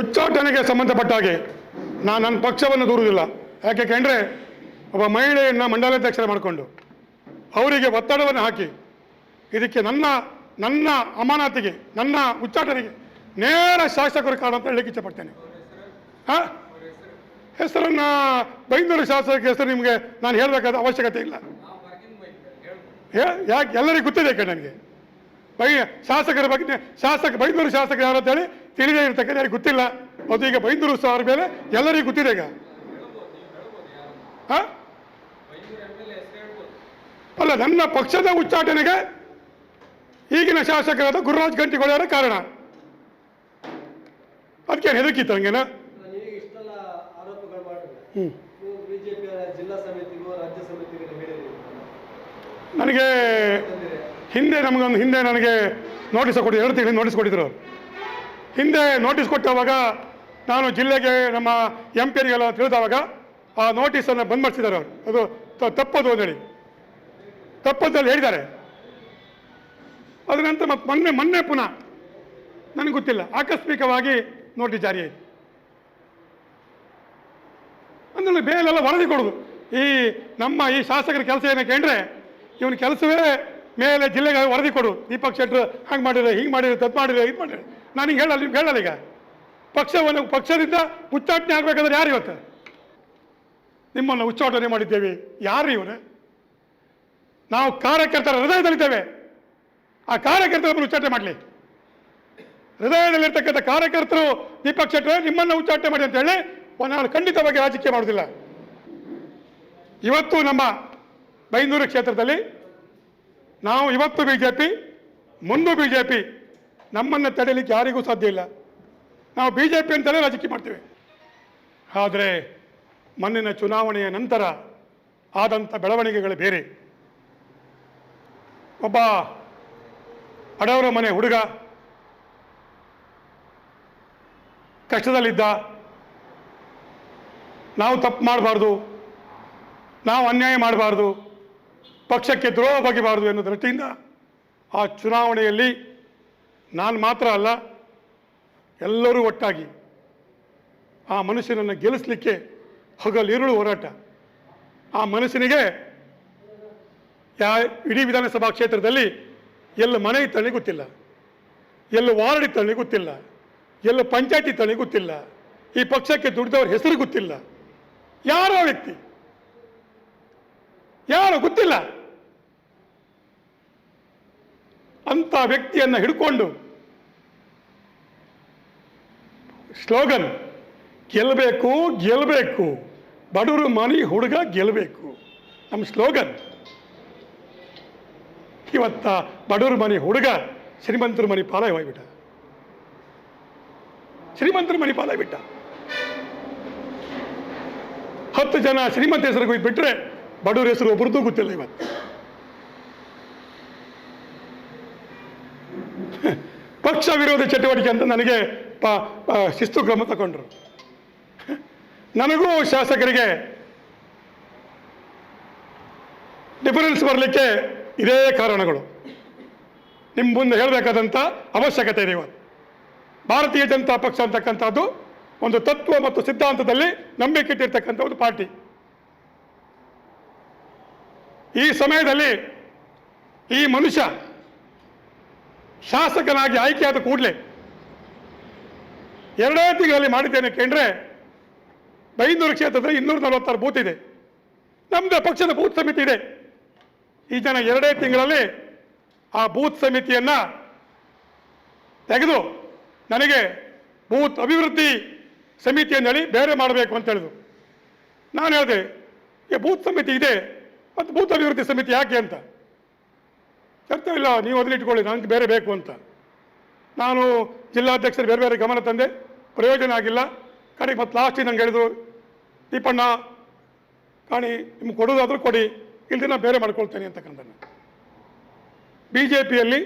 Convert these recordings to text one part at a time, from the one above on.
ಉಚ್ಚಾಟನೆಗೆ ಸಂಬಂಧಪಟ್ಟ ಹಾಗೆ ನಾನು ನನ್ನ ಪಕ್ಷವನ್ನು ದೂರುವುದಿಲ್ಲ. ಯಾಕೆ ಕಂಡ್ರೆ ಒಬ್ಬ ಮಹಿಳೆಯನ್ನು ಮಂಡಲಾಧ್ಯಕ್ಷರ ಮಾಡಿಕೊಂಡು ಅವರಿಗೆ ಒತ್ತಡವನ್ನು ಹಾಕಿ ಇದಕ್ಕೆ ನನ್ನ ಅಮಾನತಿಗೆ ನನ್ನ ಉಚ್ಚಾಟನೆಗೆ ನೇರ ಶಾಸಕರ ಕಾರಣ ಅಂತ ಹೇಳಲಿಕ್ಕೆ ಇಚ್ಛಪಡ್ತೇನೆ. ಹಾಂ, ಹೆಸರನ್ನು ಬೈಂದೂರು ಶಾಸಕ ಹೆಸರು ನಿಮಗೆ ನಾನು ಹೇಳಬೇಕಾದ ಅವಶ್ಯಕತೆ ಇಲ್ಲ. ಯಾಕೆ ಎಲ್ಲರಿಗೂ ಗೊತ್ತಿದೆ ಕಡೆ ನನಗೆ ಶಾಸಕರ ಬಗ್ಗೆ ಬೈಂದೂರು ಶಾಸಕರು ಯಾರು ಅಂತೇಳಿ ತಿಳಿದೇ ಇರ್ತಕ್ಕಂಥ ಯಾರಿಗೆ ಗೊತ್ತಿಲ್ಲ. ಅದು ಈಗ ಬೈಂದೂರು ಅವರ ಮೇಲೆ ಎಲ್ಲರಿಗೂ ಗೊತ್ತಿದೆ. ಈಗ ಅಲ್ಲ, ನನ್ನ ಪಕ್ಷದ ಉಚ್ಚಾಟನೆಗೆ ಈಗಿನ ಶಾಸಕರಾದ ಗುರುರಾಜ್ ಗಂಟಿಗೊಳ್ಳೆಯವರ ಕಾರಣ. ಅದಕ್ಕೆ ಹೆದರ್ಕಿತ್ತು ಹಂಗೇನ. ನನಗೆ ಹಿಂದೆ ನನಗೆ ನೋಟಿಸ್ ಕೊಟ್ಟಿದ್ರು, 2 ತಿಂಗಳಿಗೆ ನೋಟಿಸ್ ಕೊಟ್ಟಿದ್ರು ಅವರು. ಹಿಂದೆ ನೋಟಿಸ್ ಕೊಟ್ಟವಾಗ ನಾನು ಜಿಲ್ಲೆಗೆ ನಮ್ಮ MP-ರಿಗೆಲ್ಲ ತಿಳಿದವಾಗ ಆ ನೋಟಿಸನ್ನು ಬಂದ್ ಮಾಡಿಸಿದ್ದಾರೆ ಅವರು. ಅದು ತಪ್ಪದು ಅಂತೇಳಿ ತಪ್ಪದಲ್ಲಿ ಹೇಳಿದ್ದಾರೆ. ಅದ ನಂತರ ಮತ್ತೆ ಮೊನ್ನೆ ಪುನಃ ನನಗೆ ಗೊತ್ತಿಲ್ಲ ಆಕಸ್ಮಿಕವಾಗಿ ನೋಟಿಸ್ ಜಾರಿ ಆಯಿತು. ಅಂದ್ರೆ ಬೇಲೆಲ್ಲ ವರದಿ ಕೊಡೋದು. ಈ ಶಾಸಕರ ಕೆಲಸ ಏನಕ್ಕೆ ಅಂದರೆ ಇವನ ಕೆಲಸವೇ ಮೇಲೆ ಜಿಲ್ಲೆಗೆ ವರದಿ ಕೊಡು. ದೀಪಕ್ ಶೆಟ್ಟರು ಹಂಗೆ ಮಾಡಿದ್ರೆ, ಹಿಂಗೆ ಮಾಡಿದ್ರೆ, ತಪ್ಪು ಮಾಡಿದ್ರೆ, ಇದು ಮಾಡಿದ್ರೆ. ನಾನು ಹಿಂಗೆ ಹೇಳಲ್ಲ. ಈಗ ಪಕ್ಷದಿಂದ ಉಚ್ಚಾಟನೆ ಆಗಬೇಕಾದ್ರೆ ಯಾರು ಇವತ್ತು ನಿಮ್ಮನ್ನು ಉಚ್ಚಾಟನೆ ಮಾಡಿದ್ದೇವೆ? ಯಾರು ಇವರು? ನಾವು ಕಾರ್ಯಕರ್ತರ ಹೃದಯದಲ್ಲಿದ್ದೇವೆ. ಆ ಕಾರ್ಯಕರ್ತರನ್ನು ಉಚ್ಚಾಟನೆ ಮಾಡಲಿ. ಹೃದಯದಲ್ಲಿರ್ತಕ್ಕಂಥ ಕಾರ್ಯಕರ್ತರು ದೀಪಕ್ ಶೆಟ್ಟರು ನಿಮ್ಮನ್ನು ಉಚ್ಚಾಟನೆ ಮಾಡಿ ಅಂತ ಹೇಳಿ ನಾನು ಖಂಡಿತವಾಗಿ ರಾಜಕೀಯ ಮಾಡೋದಿಲ್ಲ. ಇವತ್ತು ನಮ್ಮ ಬೈಂದೂರು ಕ್ಷೇತ್ರದಲ್ಲಿ ನಾವು ಇವತ್ತು BJP, ಮುಂದೂ BJP, ನಮ್ಮನ್ನು ತಡೆಯಲಿಕ್ಕೆ ಯಾರಿಗೂ ಸಾಧ್ಯ ಇಲ್ಲ. ನಾವು BJP ಅಂತಲೇ ರಾಜಕೀಯ ಮಾಡ್ತೇವೆ. ಆದರೆ ಮೊನ್ನಿನ ಚುನಾವಣೆಯ ನಂತರ ಆದಂಥ ಬೆಳವಣಿಗೆಗಳು ಬೇರೆ. ಒಬ್ಬ ಬಡವರ ಮನೆ ಹುಡುಗ ಕಷ್ಟದಲ್ಲಿದ್ದ, ನಾವು ತಪ್ಪು ಮಾಡಬಾರ್ದು, ನಾವು ಅನ್ಯಾಯ ಮಾಡಬಾರ್ದು, ಪಕ್ಷಕ್ಕೆ ದ್ರೋಹ ಬಗೆಬಾರ್ದು ಎನ್ನುವ ದೃಷ್ಟಿಯಿಂದ ಆ ಚುನಾವಣೆಯಲ್ಲಿ ನಾನು ಮಾತ್ರ ಅಲ್ಲ, ಎಲ್ಲರೂ ಒಟ್ಟಾಗಿ ಆ ಮನುಷ್ಯನನ್ನು ಗೆಲ್ಲಿಸಲಿಕ್ಕೆ ಹಗಲಿರುಳು ಹೋರಾಟ. ಆ ಮನುಷ್ಯನಿಗೆ ಇಡೀ ವಿಧಾನಸಭಾ ಕ್ಷೇತ್ರದಲ್ಲಿ ಎಲ್ಲ ಮನೆ ಇತ್ತಳಿ ಗೊತ್ತಿಲ್ಲ, ಎಲ್ಲ ವಾರ್ಡ್ ಇತ್ತಳಿ ಗೊತ್ತಿಲ್ಲ, ಎಲ್ಲ ಪಂಚಾಯತಿ ಇತ್ತಳಿ ಗೊತ್ತಿಲ್ಲ, ಈ ಪಕ್ಷಕ್ಕೆ ದುಡಿದವ್ರ ಹೆಸರು ಗೊತ್ತಿಲ್ಲ, ಯಾರೋ ವ್ಯಕ್ತಿ ಯಾರು ಗೊತ್ತಿಲ್ಲ. ಅಂತ ವ್ಯಕ್ತಿಯನ್ನು ಹಿಡ್ಕೊಂಡು ಸ್ಲೋಗನ್ ಗೆಲ್ಲಬೇಕು ಗೆಲ್ಲಬೇಕು, ಬಡವರು ಮನೆ ಹುಡುಗ ಗೆಲ್ಲಬೇಕು, ನಮ್ಮ ಸ್ಲೋಗನ್. ಇವತ್ತ ಬಡವರು ಮನೆ ಹುಡುಗ ಶ್ರೀಮಂತರ ಮನೆ ಪಾಲಾಗ್ಬಿಟ್ಟ. ಶ್ರೀಮಂತರ ಮನೆ ಪಾಲಾಗ್ಬಿಟ್ಟ. 10 ಜನ ಶ್ರೀಮಂತ ಹೆಸರು ಬಿಟ್ಟರೆ ಬಡವರ ಹೆಸರು ಒಬ್ಬರದ್ದು ಗೊತ್ತಿಲ್ಲ. ಇವತ್ತು ಪಕ್ಷ ವಿರೋಧಿ ಚಟುವಟಿಕೆ ಅಂತ ನನಗೆ ಶಿಸ್ತು ಕ್ರಮ ತಗೊಂಡ್ರು. ನನಗೂ ಶಾಸಕರಿಗೆ ಡಿಫರೆನ್ಸ್ ಬರಲಿಕ್ಕೆ ಇದೇ ಕಾರಣಗಳು. ನಿಮ್ಮ ಮುಂದೆ ಹೇಳಬೇಕಾದಂಥ ಅವಶ್ಯಕತೆ ಇದೆ. ಇವತ್ತು ಭಾರತೀಯ ಜನತಾ ಪಕ್ಷ ಅಂತಕ್ಕಂಥದ್ದು ಒಂದು ತತ್ವ ಮತ್ತು ಸಿದ್ಧಾಂತದಲ್ಲಿ ನಂಬಿಕೆ ಇಟ್ಟಿರ್ತಕ್ಕಂಥ ಒಂದು ಪಾರ್ಟಿ. ಈ ಸಮಯದಲ್ಲಿ ಈ ಮನುಷ್ಯ ಶಾಸಕನಾಗಿ ಆಯ್ಕೆಯಾದ ಕೂಡಲೇ 2 ತಿಂಗಳಲ್ಲಿ ಮಾಡಿದ್ದೇನೆ ಕೇಂದ್ರೆ ಬೈಂದೂರು ಕ್ಷೇತ್ರದಲ್ಲಿ 246 ಬೂತ್ ಇದೆ. ನಮ್ಮದು ಪಕ್ಷದ ಬೂತ್ ಸಮಿತಿ ಇದೆ. ಈ ಜನ 2 ತಿಂಗಳಲ್ಲಿ ಆ ಬೂತ್ ಸಮಿತಿಯನ್ನು ತೆಗೆದು ನನಗೆ ಬೂತ್ ಅಭಿವೃದ್ಧಿ ಸಮಿತಿಯನ್ನು ಹೇಳಿ ಬೇರೆ ಮಾಡಬೇಕು ಅಂತ ಹೇಳಿದ್ರು. ನಾನು ಹೇಳಿದೆ, ಈ ಬೂತ್ ಸಮಿತಿ ಇದೆ ಮತ್ತು ಬೂತ್ ಅಭಿವೃದ್ಧಿ ಸಮಿತಿ ಯಾಕೆ ಅಂತ. ಚರ್ಚೆ ಇಲ್ಲ, ನೀವು ಅದನ್ನಿಟ್ಕೊಳ್ಳಿ, ನನಗೆ ಬೇರೆ ಬೇಕು ಅಂತ. ನಾನು ಜಿಲ್ಲಾಧ್ಯಕ್ಷರು ಬೇರೆ ಬೇರೆ ಗಮನ ತಂದೆ, ಪ್ರಯೋಜನ ಆಗಿಲ್ಲ. ಕಡೆಗೆ ಮತ್ತು ಲಾಸ್ಟಿಗೆ ನಂಗೆ ಹೇಳಿದ್ರು, ದೀಪಣ್ಣ ಕಾಣಿ ನಿಮ್ಗೆ ಕೊಡೋದಾದ್ರೂ ಕೊಡಿ, ಇಲ್ದಿ ನಾನು ಬೇರೆ ಮಾಡ್ಕೊಳ್ತೇನೆ ಅಂತಕ್ಕಂಥ. BJPಯಲ್ಲಿ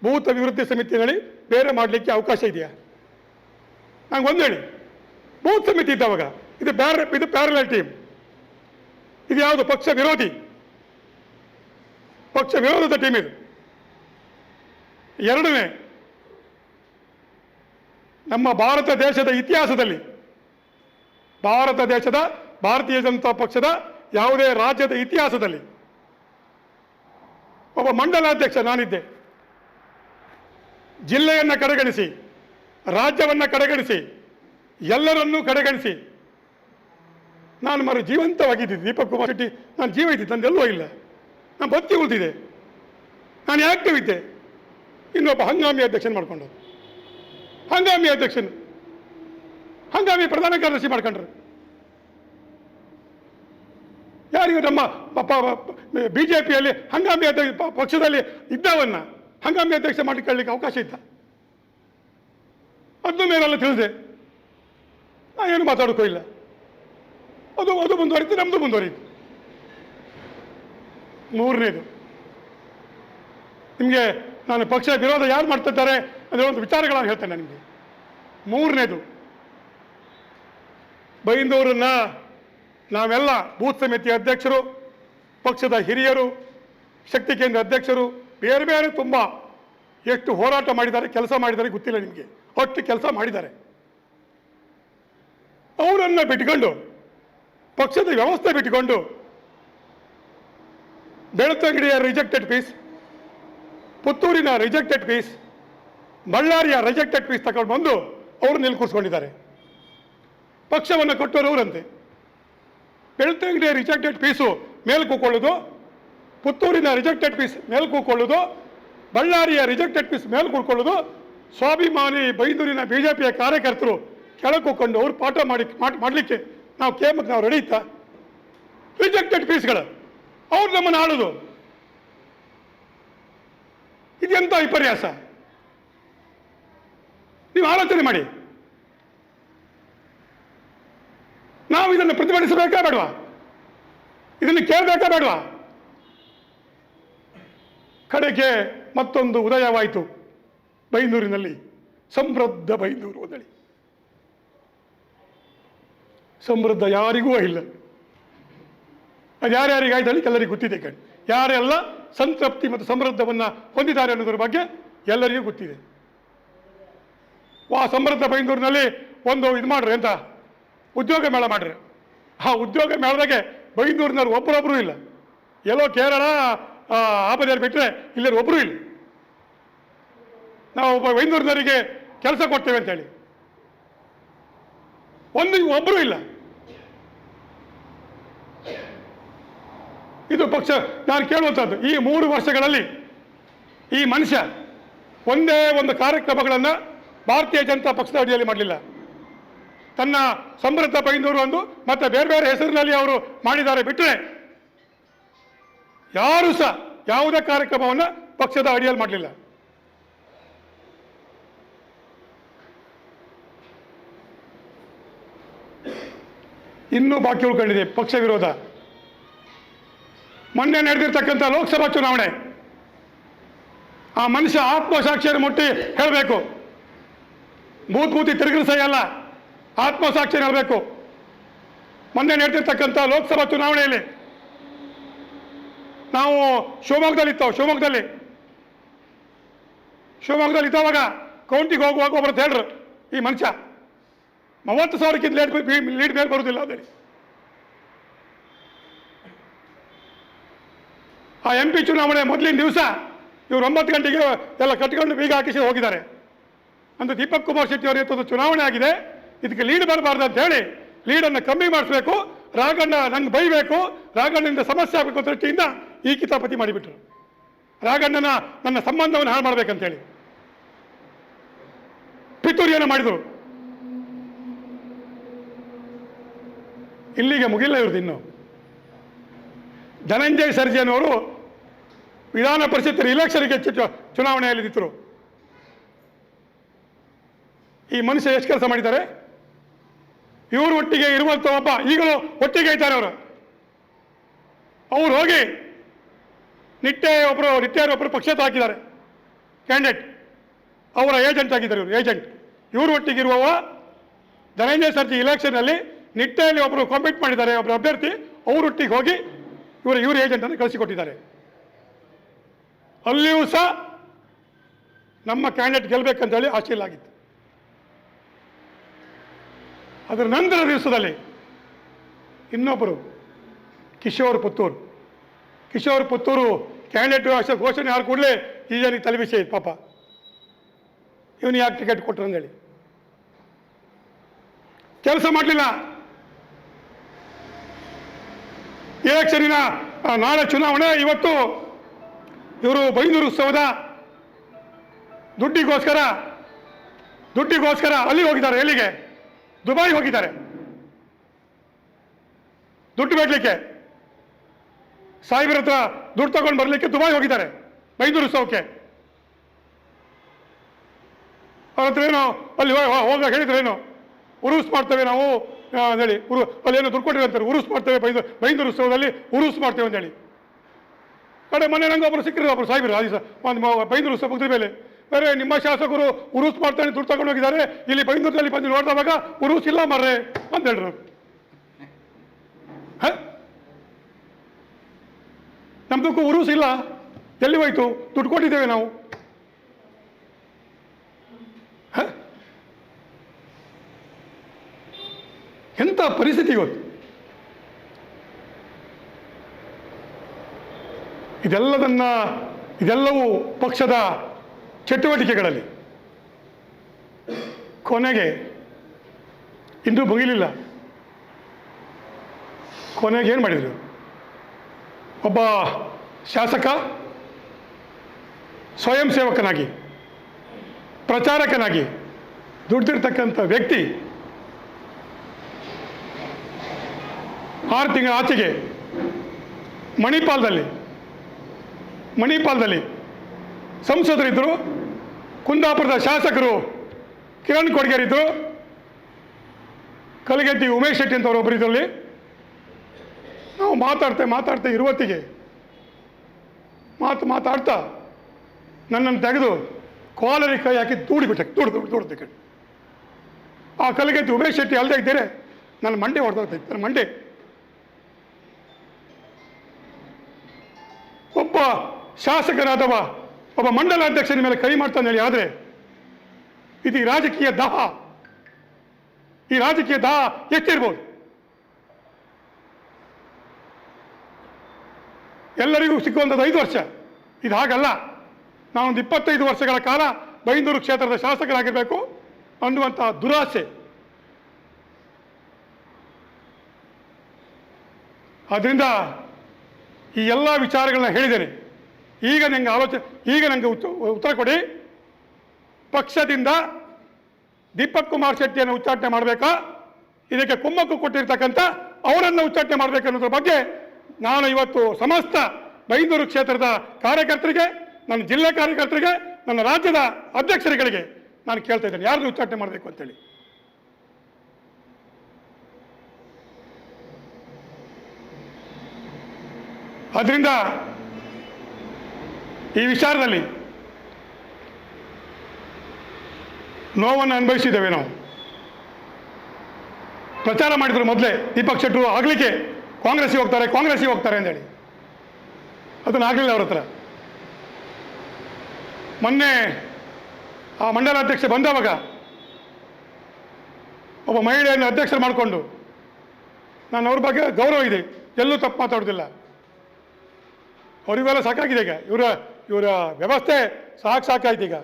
ಬೂತ್ ಅಭಿವೃದ್ಧಿ ಸಮಿತಿ ಹೇಳಿ ಬೇರೆ ಮಾಡಲಿಕ್ಕೆ ಅವಕಾಶ ಇದೆಯಾ? ನಂಗೆ ಒಂದು ಹೇಳಿ. ಬೂತ್ ಸಮಿತಿ ಇದ್ದವಾಗ ಇದು ಪ್ಯಾರಲಲ್ ಟೀಮ್. ಇದು ಯಾವುದು? ಪಕ್ಷ ವಿರೋಧದ ಟೀಮ್ ಇದು. ಎರಡನೇ ನಮ್ಮ ಭಾರತ ದೇಶದ ಇತಿಹಾಸದಲ್ಲಿ ಭಾರತೀಯ ಜನತಾ ಪಕ್ಷದ ಯಾವುದೇ ರಾಜ್ಯದ ಇತಿಹಾಸದಲ್ಲಿ ಒಬ್ಬ ಮಂಡಲಾಧ್ಯಕ್ಷ ನಾನಿದ್ದೆ. ಜಿಲ್ಲೆಯನ್ನು ಕಡೆಗಣಿಸಿ, ರಾಜ್ಯವನ್ನು ಕಡೆಗಣಿಸಿ, ಎಲ್ಲರನ್ನೂ ಕಡೆಗಣಿಸಿ ನಾನು ಜೀವಂತವಾಗಿದ್ದೆ. ದೀಪಕ್ ಕುಮಾರ್ ಶೆಟ್ಟಿ ನಾನು ಜೀವ ಇದ್ದಿದ್ದೆ, ನಂದೆಲ್ಲೂ ಇಲ್ಲ, ನಾನು ಬದುಕಿ ಉಳಿದಿದೆ, ನಾನು ಆ್ಯಕ್ಟಿವ್ ಇದ್ದೆ. ಇನ್ನೊಬ್ಬ ಹಂಗಾಮಿ ಅಧ್ಯಕ್ಷನ ಮಾಡ್ಕೊಂಡು, ಹಂಗಾಮಿ ಪ್ರಧಾನ ಕಾರ್ಯದರ್ಶಿ ಮಾಡ್ಕೊಂಡ್ರು. ಯಾರಿಗೂ ನಮ್ಮ ಬಿಜೆಪಿಯಲ್ಲಿ ಹಂಗಾಮಿ ಅಧ್ಯಕ್ಷ ಪಕ್ಷದಲ್ಲಿ ಇದ್ದವನ್ನ ಹಂಗಾಮಿ ಅಧ್ಯಕ್ಷ ಮಾಡಿಕೊಳ್ಳಲಿಕ್ಕೆ ಅವಕಾಶ ಇತ್ತ? ಅದ್ರ ಮೇಲೆಲ್ಲ ತಿಳಿದೆ, ನಾ ಏನು ಮಾತಾಡೋಕ್ಕೂ ಇಲ್ಲ. ಅದು ಮುಂದುವರಿತು, ನಮ್ಮದು ಮುಂದುವರಿತು. ಮೂರನೇದು, ನಿಮಗೆ ನಾನು ಪಕ್ಷ ವಿರೋಧ ಯಾರು ಮಾಡ್ತಿದ್ದಾರೆ ಅದರ ಒಂದು ವಿಚಾರಗಳನ್ನು ಹೇಳ್ತೇನೆ ನಿಮಗೆ. ಮೂರನೇದು, ಬೈಂದೂರನ್ನ ನಾವೆಲ್ಲ ಬೂತ್ ಸಮಿತಿ ಅಧ್ಯಕ್ಷರು, ಪಕ್ಷದ ಹಿರಿಯರು, ಶಕ್ತಿ ಕೇಂದ್ರ ಅಧ್ಯಕ್ಷರು ಬೇರೆ ಬೇರೆ ತುಂಬ ಎಷ್ಟು ಹೋರಾಟ ಮಾಡಿದ್ದಾರೆ, ಕೆಲಸ ಮಾಡಿದ್ದಾರೆ ಗೊತ್ತಿಲ್ಲ ನಿಮಗೆ. ಒಟ್ಟು ಕೆಲಸ ಮಾಡಿದ್ದಾರೆ. ಅವರನ್ನು ಬಿಟ್ಕೊಂಡು, ಪಕ್ಷದ ವ್ಯವಸ್ಥೆ ಬಿಟ್ಟುಕೊಂಡು ಬೆಳ್ತಂಗಡಿಯ ರಿಜೆಕ್ಟೆಡ್ ಪೀಸ್, ಪುತ್ತೂರಿನ ರಿಜೆಕ್ಟೆಡ್ ಪೀಸ್, ಬಳ್ಳಾರಿಯ ರಿಜೆಕ್ಟೆಡ್ ಪೀಸ್ ತಗೊಂಡು ಬಂದು ಅವರು ನಿಲ್ಕೂರಿಸ್ಕೊಂಡಿದ್ದಾರೆ. ಪಕ್ಷವನ್ನು ಕೊಟ್ಟವರು ಅವರಂತೆ. ಬೆಳ್ತಂಗಡಿಯ ರಿಜೆಕ್ಟೆಡ್ ಪೀಸು ಮೇಲೆ ಕೂಕೊಳ್ಳೋದು, ಪುತ್ತೂರಿನ ರಿಜೆಕ್ಟೆಡ್ ಪೀಸ್ ಮೇಲೆ ಕೂಕೊಳ್ಳೋದು, ಬಳ್ಳಾರಿಯ ರಿಜೆಕ್ಟೆಡ್ ಪೀಸ್ ಮೇಲೆ ಕೂತ್ಕೊಳ್ಳೋದು. ಸ್ವಾಭಿಮಾನಿ ಬೈಂದೂರಿನ ಬಿಜೆಪಿಯ ಕಾರ್ಯಕರ್ತರು ಕೆಳಗೆ ಕೂತ್ಕೊಂಡು ಅವ್ರು ಪಾಠ ಮಾಡಲಿಕ್ಕೆ ನಾವು ರೆಡಿ ಇತ್ತ? ರಿಜೆಕ್ಟೆಡ್ ಪೀಸ್ಗಳು ಅವ್ರು ನಮ್ಮನ್ನು ಆಳೋದು, ಇದೆಂತ ವಿಪರ್ಯಾಸ? ನೀವು ಆಲೋಚನೆ ಮಾಡಿ. ನಾವು ಇದನ್ನು ಪ್ರತಿಭಟಿಸಬೇಕಾ ಬೇಡವಾ? ಇದನ್ನು ಕೇಳಬೇಕಾ ಬೇಡವಾ? ಕಡೆಗೆ ಮತ್ತೊಂದು ಉದಯವಾಯಿತು ಬೈಂದೂರಿನಲ್ಲಿ, ಸಮೃದ್ಧ ಬೈಂದೂರು ಓದಳಿ. ಸಮೃದ್ಧ ಯಾರಿಗೂ ಇಲ್ಲ. ಅದು ಯಾರ್ಯಾರಿಗಾಯ್ತು ಹೇಳಿ ಎಲ್ಲರಿಗೂ ಗೊತ್ತಿದೆ. ಕಣ್ ಯಾರೆಲ್ಲ ಸಂತೃಪ್ತಿ ಮತ್ತು ಸಮೃದ್ಧವನ್ನು ಹೊಂದಿದ್ದಾರೆ ಅನ್ನೋದ್ರ ಬಗ್ಗೆ ಎಲ್ಲರಿಗೂ ಗೊತ್ತಿದೆ. ಸಮೃದ್ಧ ಬೈಂದೂರಿನಲ್ಲಿ ಒಂದು ಇದು ಮಾಡ್ರಿ ಅಂತ ಉದ್ಯೋಗ ಮೇಳ ಮಾಡ್ರಿ. ಆ ಉದ್ಯೋಗ ಮೇಳದಾಗೆ ಬೈಂದೂರಿನವ್ರು ಒಬ್ಬರೊಬ್ಬರು ಇಲ್ಲ. ಎಲ್ಲೋ ಕೇರಳ ಆಪದಲ್ಲಿ ಬಿಟ್ಟರೆ ಇಲ್ಲಿ ಒಬ್ಬರು ಇಲ್ಲ. ನಾವು ಬೈಂದೂರಿನವರಿಗೆ ಕೆಲಸ ಕೊಡ್ತೇವೆ ಅಂತೇಳಿ ಒಬ್ಬರು ಇಲ್ಲ. ಇದು ಪಕ್ಷ ನಾನು ಕೇಳುವಂಥದ್ದು, ಈ 3 ವರ್ಷಗಳಲ್ಲಿ ಈ ಮನುಷ್ಯ ಒಂದೇ ಒಂದು ಕಾರ್ಯಕ್ರಮಗಳನ್ನು ಭಾರತೀಯ ಜನತಾ ಪಕ್ಷದ ಅಡಿಯಲ್ಲಿ ಮಾಡಲಿಲ್ಲ. ತನ್ನ ಸಮೃದ್ಧ ಬೈಂದೂರು ಒಂದು ಮತ್ತೆ ಬೇರೆ ಬೇರೆ ಹೆಸರಿನಲ್ಲಿ ಅವರು ಮಾಡಿದ್ದಾರೆ ಬಿಟ್ಟರೆ ಯಾರೂ ಸಹ ಯಾವುದೇ ಕಾರ್ಯಕ್ರಮವನ್ನು ಪಕ್ಷದ ಅಡಿಯಲ್ಲಿ ಮಾಡಲಿಲ್ಲ. ಇನ್ನೂ ಬಾಕಿ ಉಳ್ಕೊಂಡಿದೆ ಪಕ್ಷ ವಿರೋಧ. ಮೊನ್ನೆ ನಡೆದಿರ್ತಕ್ಕಂಥ ಲೋಕಸಭಾ ಚುನಾವಣೆ, ಆ ಮನುಷ್ಯ ಆತ್ಮಸಾಕ್ಷಿಯನ್ನು ಮುಟ್ಟಿ ಹೇಳಬೇಕು. ಬೂತಿ ತಿರುಗಿಸಲ್ಲ, ಆತ್ಮಸಾಕ್ಷಿಯನ್ನು ಹೇಳಬೇಕು. ಮೊನ್ನೆ ನಡೆದಿರ್ತಕ್ಕಂಥ ಲೋಕಸಭಾ ಚುನಾವಣೆಯಲ್ಲಿ ನಾವು ಶಿವಮೊಗ್ಗದಲ್ಲಿ ಇದ್ದವಾಗ ಕೌಂಟಿಗೆ ಹೋಗುವಾಗ ಒಬ್ಬರು ಹೇಳ್ರು, ಈ ಮನುಷ್ಯ 30,000ಕ್ಕಿಂತ ಲೀಡ್ ಮೇಲೆ ಬರುವುದಿಲ್ಲ ಅದೇ. ಆ MP ಚುನಾವಣೆ ಮೊದಲಿನ ದಿವಸ ಇವರು 9 ಗಂಟೆಗೆ ಎಲ್ಲ ಕಟ್ಕೊಂಡು ಬೀಗ ಹಾಕಿಸಿ ಹೋಗಿದ್ದಾರೆ. ಅಂತ ದೀಪಕ್ ಕುಮಾರ್ ಶೆಟ್ಟಿ ಅವರ ನೇತೃತ್ವದ ಚುನಾವಣೆ ಆಗಿದೆ, ಇದಕ್ಕೆ ಲೀಡ್ ಬರಬಾರ್ದು ಅಂತ ಹೇಳಿ ಲೀಡನ್ನು ಕಮ್ಮಿ ಮಾಡಿಸ್ಬೇಕು, ರಾಘಣ್ಣ ನಂಗೆ ಬೈಬೇಕು, ರಾಘಣ್ಣನಿಂದ ಸಮಸ್ಯೆ ಆಗಬೇಕು ಅಂತ ದೃಷ್ಟಿಯಿಂದ ಈ ಕಿತಾಪತಿ ಮಾಡಿಬಿಟ್ರು. ರಾಘಣ್ಣನ ನನ್ನ ಸಂಬಂಧವನ್ನು ಹಾಳು ಮಾಡಬೇಕಂತೇಳಿ ಪಿತೂರಿಯನ್ನು ಮಾಡಿದರು. ಇಲ್ಲಿಗೆ ಮುಗಿಲ್ಲ ಇವ್ರದ್ದು. ಇನ್ನು ಧನಂಜಯ ಸರ್ಜನ್ ಅವರು ವಿಧಾನ ಪರಿಷತ್ ಇಲೆಕ್ಷನ್ಗೆ ಚುನಾವಣೆಯಲ್ಲಿ ನಿಂತರು. ಈ ಮನುಷ್ಯ ಎಷ್ಟು ಕೆಲಸ ಮಾಡಿದ್ದಾರೆ? ಇವರು ಒಟ್ಟಿಗೆ ಇರುವಂಥ ಒಬ್ಬ ಈಗಲೂ ಒಟ್ಟಿಗೆ ಇದ್ದಾರೆ ಅವರು ಹೋಗಿ ನಿಟ್ಟೆಯೊಬ್ಬರು ಪಕ್ಷದ ಹಾಕಿದ್ದಾರೆ ಕ್ಯಾಂಡಿಡೇಟ್, ಅವರ ಏಜೆಂಟ್ ಆಗಿದ್ದಾರೆ ಇವರು ಒಟ್ಟಿಗಿರುವವ ಧನಂಜಯ ಸರ್ಜಿ ಇಲೆಕ್ಷನ್ನಲ್ಲಿ ನಿಟ್ಟೆಯಲ್ಲಿ ಒಬ್ಬರು ಕಾಂಪೀಟ್ ಮಾಡಿದ್ದಾರೆ, ಒಬ್ಬರು ಅಭ್ಯರ್ಥಿ, ಅವರೊಟ್ಟಿಗೆ ಹೋಗಿ ಇವರು ಏಜೆಂಟನ್ನು ಕಳಿಸಿಕೊಟ್ಟಿದ್ದಾರೆ. ಅಲ್ಲಿಯೂ ಸಹ ನಮ್ಮ ಕ್ಯಾಂಡಿಡೇಟ್ ಗೆಲ್ಲಬೇಕಂತೇಳಿ ಆಶೆಯಲ್ಲಾಗಿತ್ತು. ಅದರ ನಂತರ ದಿವಸದಲ್ಲಿ ಇನ್ನೊಬ್ಬರು ಕಿಶೋರ್ ಪುತ್ತೂರು ಕ್ಯಾಂಡಿಡೇಟ್ ಘೋಷಣೆ ಆದ ಕೂಡಲೇ ಈ ಜನಕ್ಕೆ ತಲೆಬಿಸಿ ಐತೆ ಪಾಪ, ಇವನು ಯಾಕೆ ಟಿಕೆಟ್ ಕೊಟ್ಟರು ಅಂದೇಳಿ ಕೆಲಸ ಮಾಡಲಿಲ್ಲ. ಎಲೆಕ್ಷನಿನ ನಾಳೆ ಚುನಾವಣೆ, ಇವತ್ತು ಇವರು ಬೈಂದೂರು ಉತ್ಸವದ ದುಡ್ಡಿಗೋಸ್ಕರ ಅಲ್ಲಿ ಹೋಗಿದ್ದಾರೆ. ಎಲ್ಲಿಗೆ? ದುಬೈ ಹೋಗಿದ್ದಾರೆ ದುಡ್ಡು ಬೇಡಲಿಕ್ಕೆ. ಸಾಹೇಬರ ಹತ್ರ ದುಡ್ಡು ತಗೊಂಡು ಬರಲಿಕ್ಕೆ ದುಬೈ ಹೋಗಿದ್ದಾರೆ ಬೈಂದೂರು ಉತ್ಸವಕ್ಕೆ. ಅವ್ರ ಹತ್ರ ಏನೋ ಅಲ್ಲಿ ಹೋಗ ಹೇಳಿದ್ರೇನು, ಉರುಸ್ ಮಾಡ್ತೇವೆ ನಾವು ಅಂದೇಳಿ, ಅಲ್ಲೇನೋ ದುಡ್ಡು ಕೊಟ್ಟಿರಂತಾರೆ, ಉರುಸ್ ಮಾಡ್ತೇವೆ ಬೈಂದೂರು ಉತ್ಸವದಲ್ಲಿ ಉರುಸ್ ಮಾಡ್ತೇವೆ ಅಂತೇಳಿ. ಕಡೆ ಮೊನ್ನೆ ನಂಗೆ ಒಬ್ಬರು ಸಿಕ್ಕಿದ್ರು, ಒಬ್ಬರು ಸಾಹೇಬರು ಒಂದು ಬೈಂದೂರು ಉತ್ಸವ ಮುಗಿದ ಮೇಲೆ, ಬೇರೆ ನಿಮ್ಮ ಶಾಸಕರು ಉರುಸ್ ಮಾಡ್ತಾನೆ ದುಡ್ಡು ತಗೊಂಡು ಹೋಗಿದ್ದಾರೆ, ಇಲ್ಲಿ ಬೈಂದೂರಲ್ಲಿ ಬಂದು ನೋಡಿದವಾಗ ಉರುಸ್ ಇಲ್ಲ ಮಾರ್ರೆ ಅಂತ ಹೇಳ್ರು. ನಮ್ದಕ್ಕೂ ಉರುಸ್ ಇಲ್ಲ, ಎಲ್ಲಿ ಹೋಯ್ತು? ದುಡ್ಡು ಕೊಟ್ಟಿದ್ದೇವೆ ನಾವು. ಎಂಥ ಪರಿಸ್ಥಿತಿ ಇವತ್ತು. ಇದೆಲ್ಲವೂ ಪಕ್ಷದ ಚಟುವಟಿಕೆಗಳಲ್ಲಿ. ಕೊನೆಗೆ ಇನ್ನೂ ಮುಗಿಲಿಲ್ಲ. ಕೊನೆಗೆ ಏನು ಮಾಡಿದರು? ಒಬ್ಬ ಶಾಸಕ ಸ್ವಯಂ ಸೇವಕನಾಗಿ, ಪ್ರಚಾರಕನಾಗಿ ದುಡ್ದಿರ್ತಕ್ಕಂಥ ವ್ಯಕ್ತಿ 6 ತಿಂಗಳ ಆಚೆಗೆ ಮಣಿಪಾಲದಲ್ಲಿ ಸಂಸದರಿದ್ದರು, ಕುಂದಾಪುರದ ಶಾಸಕರು ಕಿರಣ್ ಕೊಡ್ಗೇರಿದ್ದರು, ಕಲಗತ್ತಿ ಉಮೇಶ್ ಶೆಟ್ಟಿ ಅಂತವ್ರು ಒಬ್ಬರಿದ್ರಲ್ಲಿ. ನಾವು ಮಾತಾಡ್ತಾ ಇರುವತ್ತಿಗೆ ಮಾತಾಡ್ತಾ ನನ್ನನ್ನು ತೆಗೆದು ಕಾಲರಿಗೆ ಕೈ ಹಾಕಿ ದೂಡ್ದೆ. ಆ ಕಲಗತ್ತಿ ಉಮೇಶ್ ಶೆಟ್ಟಿ ಅಲ್ಲದೆ ಇದ್ದೇನೆ, ನನ್ನ ಮಂಡೆ ಹೊಡೆದೋಗ್ತೈತೆ. ನನ್ನ ಮಂಡೆ ಒಬ್ಬ ಶಾಸಕರಾದವ ಒಬ್ಬ ಮಂಡಲಾಧ್ಯಕ್ಷನ ಮೇಲೆ ಕೈ ಮಾಡ್ತಾನೆ ಹೇಳಿ. ಆದರೆ ಇದು ಈ ರಾಜಕೀಯ ದಾಹ ಎಷ್ಟಿರ್ಬೋದು? ಎಲ್ಲರಿಗೂ ಸಿಕ್ಕುವಂಥದ್ದು 5 ವರ್ಷ. ಇದು ಹಾಗಲ್ಲ. ನಾನೊಂದು 25 ವರ್ಷಗಳ ಕಾಲ ಬೈಂದೂರು ಕ್ಷೇತ್ರದ ಶಾಸಕರಾಗಿರಬೇಕು ಅನ್ನುವಂಥ ದುರಾಸೆ. ಆದ್ದರಿಂದ ಈ ಎಲ್ಲ ವಿಚಾರಗಳನ್ನ ಹೇಳಿದ್ದೇನೆ. ಈಗ ನನಗೆ ಉತ್ತರ ಕೊಡಿ. ಪಕ್ಷದಿಂದ ದೀಪಕ್ ಕುಮಾರ್ ಶೆಟ್ಟಿಯನ್ನು ಉಚ್ಚಾಟನೆ ಮಾಡಬೇಕಾ, ಇದಕ್ಕೆ ಕುಮ್ಮಕ್ಕು ಕೊಟ್ಟಿರ್ತಕ್ಕಂಥ ಅವರನ್ನು ಉಚ್ಚಾಟನೆ ಮಾಡಬೇಕು ಅನ್ನೋದ್ರ ಬಗ್ಗೆ ನಾನು ಇವತ್ತು ಸಮಸ್ತ ಬೈಂದೂರು ಕ್ಷೇತ್ರದ ಕಾರ್ಯಕರ್ತರಿಗೆ, ನನ್ನ ಜಿಲ್ಲಾ ಕಾರ್ಯಕರ್ತರಿಗೆ, ನನ್ನ ರಾಜ್ಯದ ಅಧ್ಯಕ್ಷರುಗಳಿಗೆ ನಾನು ಕೇಳ್ತಾ ಇದ್ದೇನೆ, ಯಾರನ್ನು ಉಚ್ಚಾಟನೆ ಮಾಡಬೇಕು ಅಂತೇಳಿ. ಆದ್ದರಿಂದ ಈ ವಿಚಾರದಲ್ಲಿ ನೋವನ್ನು ಅನುಭವಿಸಿದ್ದೇವೆ. ನಾವು ಪ್ರಚಾರ ಮಾಡಿದ್ರು ಮೊದಲೇ, ದೀಪಕ್ ಶೆಟ್ಟರು ಆಗಲಿಕ್ಕೆ ಕಾಂಗ್ರೆಸ್ಸಿಗೆ ಹೋಗ್ತಾರೆ ಅಂತೇಳಿ. ಅದನ್ನು ಆಗಲಿಲ್ಲ ಅವ್ರ ಹತ್ರ. ಮೊನ್ನೆ ಆ ಮಂಡಲಾಧ್ಯಕ್ಷ ಬಂದವಾಗ ಒಬ್ಬ ಮಹಿಳೆಯನ್ನು ಅಧ್ಯಕ್ಷರು ಮಾಡಿಕೊಂಡು, ನಾನು ಅವ್ರ ಬಗ್ಗೆ ಗೌರವ ಇದೆ, ಎಲ್ಲೂ ತಪ್ಪು ಮಾತಾಡೋದಿಲ್ಲ. ಅವರಿಗೆಲ್ಲ ಸಾಕಾಗಿದೆ. ಈಗ ಇವರ ವ್ಯವಸ್ಥೆ ಸಾಕಾಯ್ತು. ಈಗ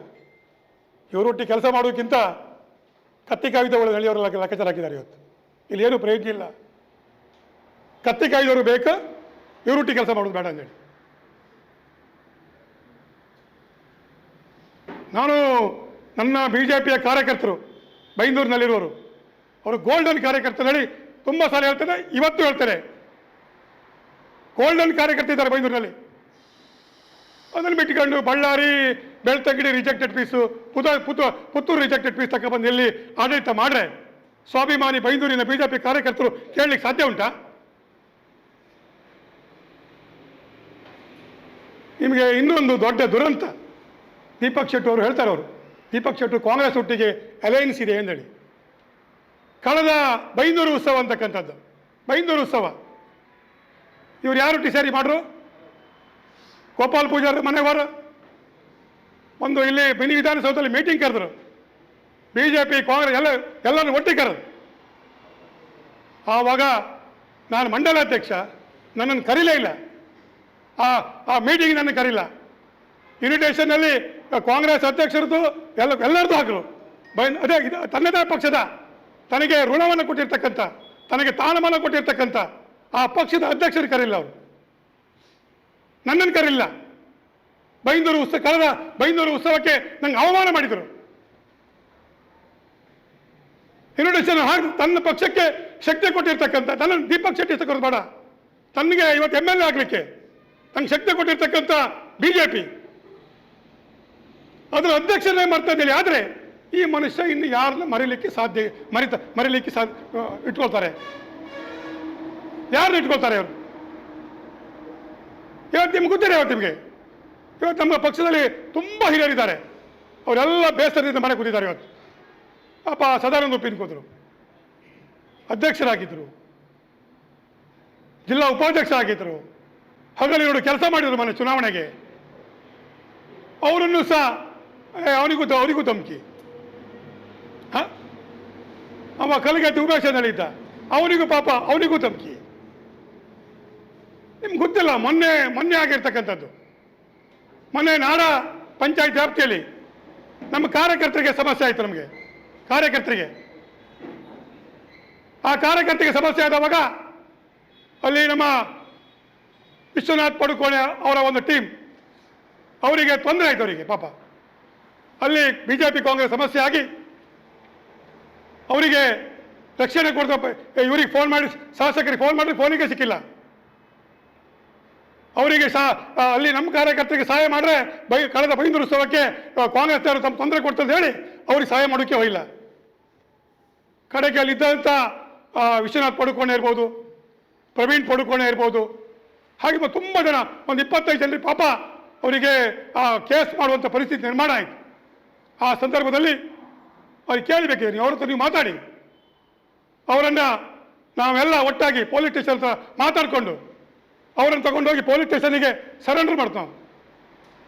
ಇವರೊಟ್ಟಿಗೆ ಕೆಲಸ ಮಾಡೋದಕ್ಕಿಂತ ಕತ್ತಿ ಕಾಯ್ದವರು ಹಳ್ಳಿಯವರೆಲ್ಲ ಲೆಕ್ಕಾಚಾರ ಹಾಕಿದ್ದಾರೆ. ಇವತ್ತು ಇಲ್ಲಿ ಏನು ಪ್ರಯೋಜನ ಇಲ್ಲ. ಕತ್ತಿ ಕಾಯ್ದವರು ಬೇಕು, ಇವರೊಟ್ಟಿಗೆ ಕೆಲಸ ಮಾಡೋದು ಬೇಡ ಅಂತೇಳಿ. ನಾನು ನನ್ನ BJPಯ ಕಾರ್ಯಕರ್ತರು ಬೈಂದೂರಿನಲ್ಲಿರುವರು, ಅವರು ಗೋಲ್ಡನ್ ಕಾರ್ಯಕರ್ತರು ಹೇಳಿ ತುಂಬ ಸಲ ಹೇಳ್ತೇನೆ, ಇವತ್ತು ಹೇಳ್ತೇನೆ. ಗೋಲ್ಡನ್ ಕಾರ್ಯಕರ್ತ ಇದ್ದಾರೆ ಬೈಂದೂರಿನಲ್ಲಿ. ಅದನ್ನು ಬಿಟ್ಟುಕೊಂಡು Ballari, Belthangady rejected piece, Puttur rejected piece ತಗೊಬಂದು ಎಲ್ಲಿ ಆಡಳಿತ ಮಾಡ್ರೆ ಸ್ವಾಭಿಮಾನಿ ಬೈಂದೂರಿನ BJP ಕಾರ್ಯಕರ್ತರು ಕೇಳಲಿಕ್ಕೆ ಸಾಧ್ಯ ಉಂಟಾ? ನಿಮಗೆ ಇನ್ನೊಂದು ದೊಡ್ಡ ದುರಂತ. ದೀಪಕ್ ಶೆಟ್ಟಿ ಅವರು ಹೇಳ್ತಾರೆ, ದೀಪಕ್ ಶೆಟ್ಟಿ ಕಾಂಗ್ರೆಸ್ ಒಟ್ಟಿಗೆ ಅಲೈನ್ಸ್ ಇದೆ ಎಂದೇಳಿ. ಕಳೆದ ಬೈಂದೂರು ಉತ್ಸವ ಅಂತಕ್ಕಂಥದ್ದು, ಬೈಂದೂರು ಉತ್ಸವ ಇವ್ರು ಯಾರೊಟ್ಟಿಗೆ ಸೇರಿ ಮಾಡ್ರು? ಗೋಪಾಲ್ ಪೂಜಾರಿ ಮನೆಯವರು ಒಂದು ಇಲ್ಲಿ ಮಿನಿ ವಿಧಾನಸೌಧದಲ್ಲಿ ಮೀಟಿಂಗ್ ಕರೆದ್ರು. BJP ಕಾಂಗ್ರೆಸ್ ಎಲ್ಲರೂ ಒಟ್ಟಿಗೆ ಕರೆದು ಆವಾಗ ನಾನು ಮಂಡಲಾಧ್ಯಕ್ಷ, ನನ್ನನ್ನು ಕರೀಲೇ ಇಲ್ಲ. ಆ ಮೀಟಿಂಗ್ ನನ್ನ ಕರೀಲ್ಲ. ಇನ್ವಿಟೇಷನ್ನಲ್ಲಿ ಕಾಂಗ್ರೆಸ್ ಅಧ್ಯಕ್ಷರದ್ದು ಎಲ್ಲರದ್ದು ಹಾಕಲು ಅದೇ ಇದು ತನ್ನದೇ ಪಕ್ಷದ ತನಗೆ ಋಣವನ್ನು ಕೊಟ್ಟಿರ್ತಕ್ಕಂಥ, ತನಗೆ ತಾಣಮಾನ ಕೊಟ್ಟಿರ್ತಕ್ಕಂಥ ಆ ಪಕ್ಷದ ಅಧ್ಯಕ್ಷರು ಕರೀಲ್ಲ. ಅವರು ನನ್ನನ್ನು ಕರೀಲ್ಲ. ಕಳೆದ ಬೈಂದೂರು ಉತ್ಸವಕ್ಕೆ ನಂಗೆ ಅವಮಾನ ಮಾಡಿದರು. ಇನ್ವಿಟೇಷನ್ ಹಾಕಿ ತನ್ನ ಪಕ್ಷಕ್ಕೆ ಶಕ್ತಿ ಕೊಟ್ಟಿರ್ತಕ್ಕಂಥ, ತನ್ನ ದೀಪಕ್ ಶೆಟ್ಟಿ ತಗೋದು ಬೇಡ, ತನಗೆ ಇವತ್ತು MLA ಆಗಲಿಕ್ಕೆ ತಂಗೆ ಶಕ್ತಿ ಕೊಟ್ಟಿರ್ತಕ್ಕಂಥ BJP ಅದರ ಅಧ್ಯಕ್ಷರನ್ನೇ ಮಾಡ್ತಾ ಇದ್ದೇನೆ. ಆದರೆ ಈ ಮನುಷ್ಯ ಇನ್ನು ಯಾರನ್ನ ಮರೀಲಿಕ್ಕೆ ಇಟ್ಕೊಳ್ತಾರೆ? ಯಾರನ್ನ ಇಟ್ಕೊಳ್ತಾರೆ ಅವರು? ಇವತ್ತು ನಿಮ್ಗೆ ಗೊತ್ತಿದೆ. ನಿಮಗೆ ಇವತ್ತು ನಮ್ಮ ಪಕ್ಷದಲ್ಲಿ ತುಂಬ ಹಿರಿಯರಿದ್ದಾರೆ. ಅವರೆಲ್ಲ ಬೇಸರದಿಂದ ಮನೆ ಕೂತಿದ್ದಾರೆ. ಇವತ್ತು ಪಾಪ ಸದಾನಂದ ಉಪ್ಪಿನ ಕೂತರು, ಅಧ್ಯಕ್ಷರಾಗಿದ್ದರು, ಜಿಲ್ಲಾ ಉಪಾಧ್ಯಕ್ಷರಾಗಿದ್ದರು, ಹಗಲಿರುಳು ಕೆಲಸ ಮಾಡಿದರು ಮನೆ ಚುನಾವಣೆಗೆ. ಅವರನ್ನು ಸಹ ಅವರಿಗೂ ಧಮಕಿ. ಅವ ಕಲಗತ್ತಿ ಉಮೇಶನಲ್ಲಿದ್ದ, ಅವನಿಗೂ ಧಮಕಿ. ನಿಮ್ಗೆ ಗೊತ್ತಿಲ್ಲ, ಮೊನ್ನೆ ಆಗಿರ್ತಕ್ಕಂಥದ್ದು. ಮೊನ್ನೆ ನಾಡ ಪಂಚಾಯತ್ ವ್ಯಾಪ್ತಿಯಲ್ಲಿ ನಮ್ಮ ಕಾರ್ಯಕರ್ತರಿಗೆ ಸಮಸ್ಯೆ ಆಯಿತು. ನಮಗೆ ಕಾರ್ಯಕರ್ತರಿಗೆ ಸಮಸ್ಯೆ ಆದವಾಗ ಅಲ್ಲಿ ನಮ್ಮ ವಿಶ್ವನಾಥ್ ಪಡುಕೋಣೆ ಅವರ ಒಂದು ಟೀಮ್, ಅವರಿಗೆ ತೊಂದರೆ ಆಯಿತು. ಅವರಿಗೆ ಪಾಪ ಅಲ್ಲಿ BJP ಕಾಂಗ್ರೆಸ್ ಸಮಸ್ಯೆ ಆಗಿ ಅವರಿಗೆ ರಕ್ಷಣೆ ಕೊಡ್ತಾ ಇವರಿಗೆ ಫೋನ್ ಮಾಡಿ, ಶಾಸಕರಿಗೆ ಫೋನ್ ಮಾಡಿ, ಫೋನಿಗೆ ಸಿಕ್ಕಿಲ್ಲ. ಅವರಿಗೆ ಅಲ್ಲಿ ನಮ್ಮ ಕಾರ್ಯಕರ್ತರಿಗೆ ಸಹಾಯ ಮಾಡಿದ್ರೆ ಕಳೆದ ಬೈಂದೂರು ಉತ್ಸವಕ್ಕೆ ಕಾಂಗ್ರೆಸ್ ಅವರು ತಮ್ಮ ತೊಂದರೆ ಕೊಡ್ತಂತ ಹೇಳಿ ಅವ್ರಿಗೆ ಸಹಾಯ ಮಾಡೋಕ್ಕೆ ಹೋಗಿಲ್ಲ. ಕಡೆಗೆ ಅಲ್ಲಿದ್ದಂಥ ವಿಶ್ವನಾಥ್ ಪಡುಕೋಣೆ ಇರ್ಬೋದು, ಪ್ರವೀಣ್ ಪಡುಕೋಣೆ ಇರ್ಬೋದು, ಹಾಗೆ ತುಂಬ ಜನ, ಒಂದು 25 ಜನರಿಗೆ ಪಾಪ ಅವರಿಗೆ ಕೇಸ್ ಮಾಡುವಂಥ ಪರಿಸ್ಥಿತಿ ನಿರ್ಮಾಣ ಆಯಿತು. ಆ ಸಂದರ್ಭದಲ್ಲಿ ಅವ್ರಿಗೆ ಕೇಳಬೇಕಿದೆ, ಅವ್ರ ಹತ್ರ ನೀವು ಮಾತಾಡಿ, ಅವರನ್ನು ನಾವೆಲ್ಲ ಒಟ್ಟಾಗಿ ಪೊಲೀಸ್ ಸ್ಟೇಷನ್ ಹತ್ರ ಮಾತಾಡಿಕೊಂಡು ಅವರನ್ನು ತಗೊಂಡೋಗಿ ಪೊಲೀಸ್ ಸ್ಟೇಷನಿಗೆ ಸರೆಂಡರ್ ಮಾಡ್ತಾವೆ.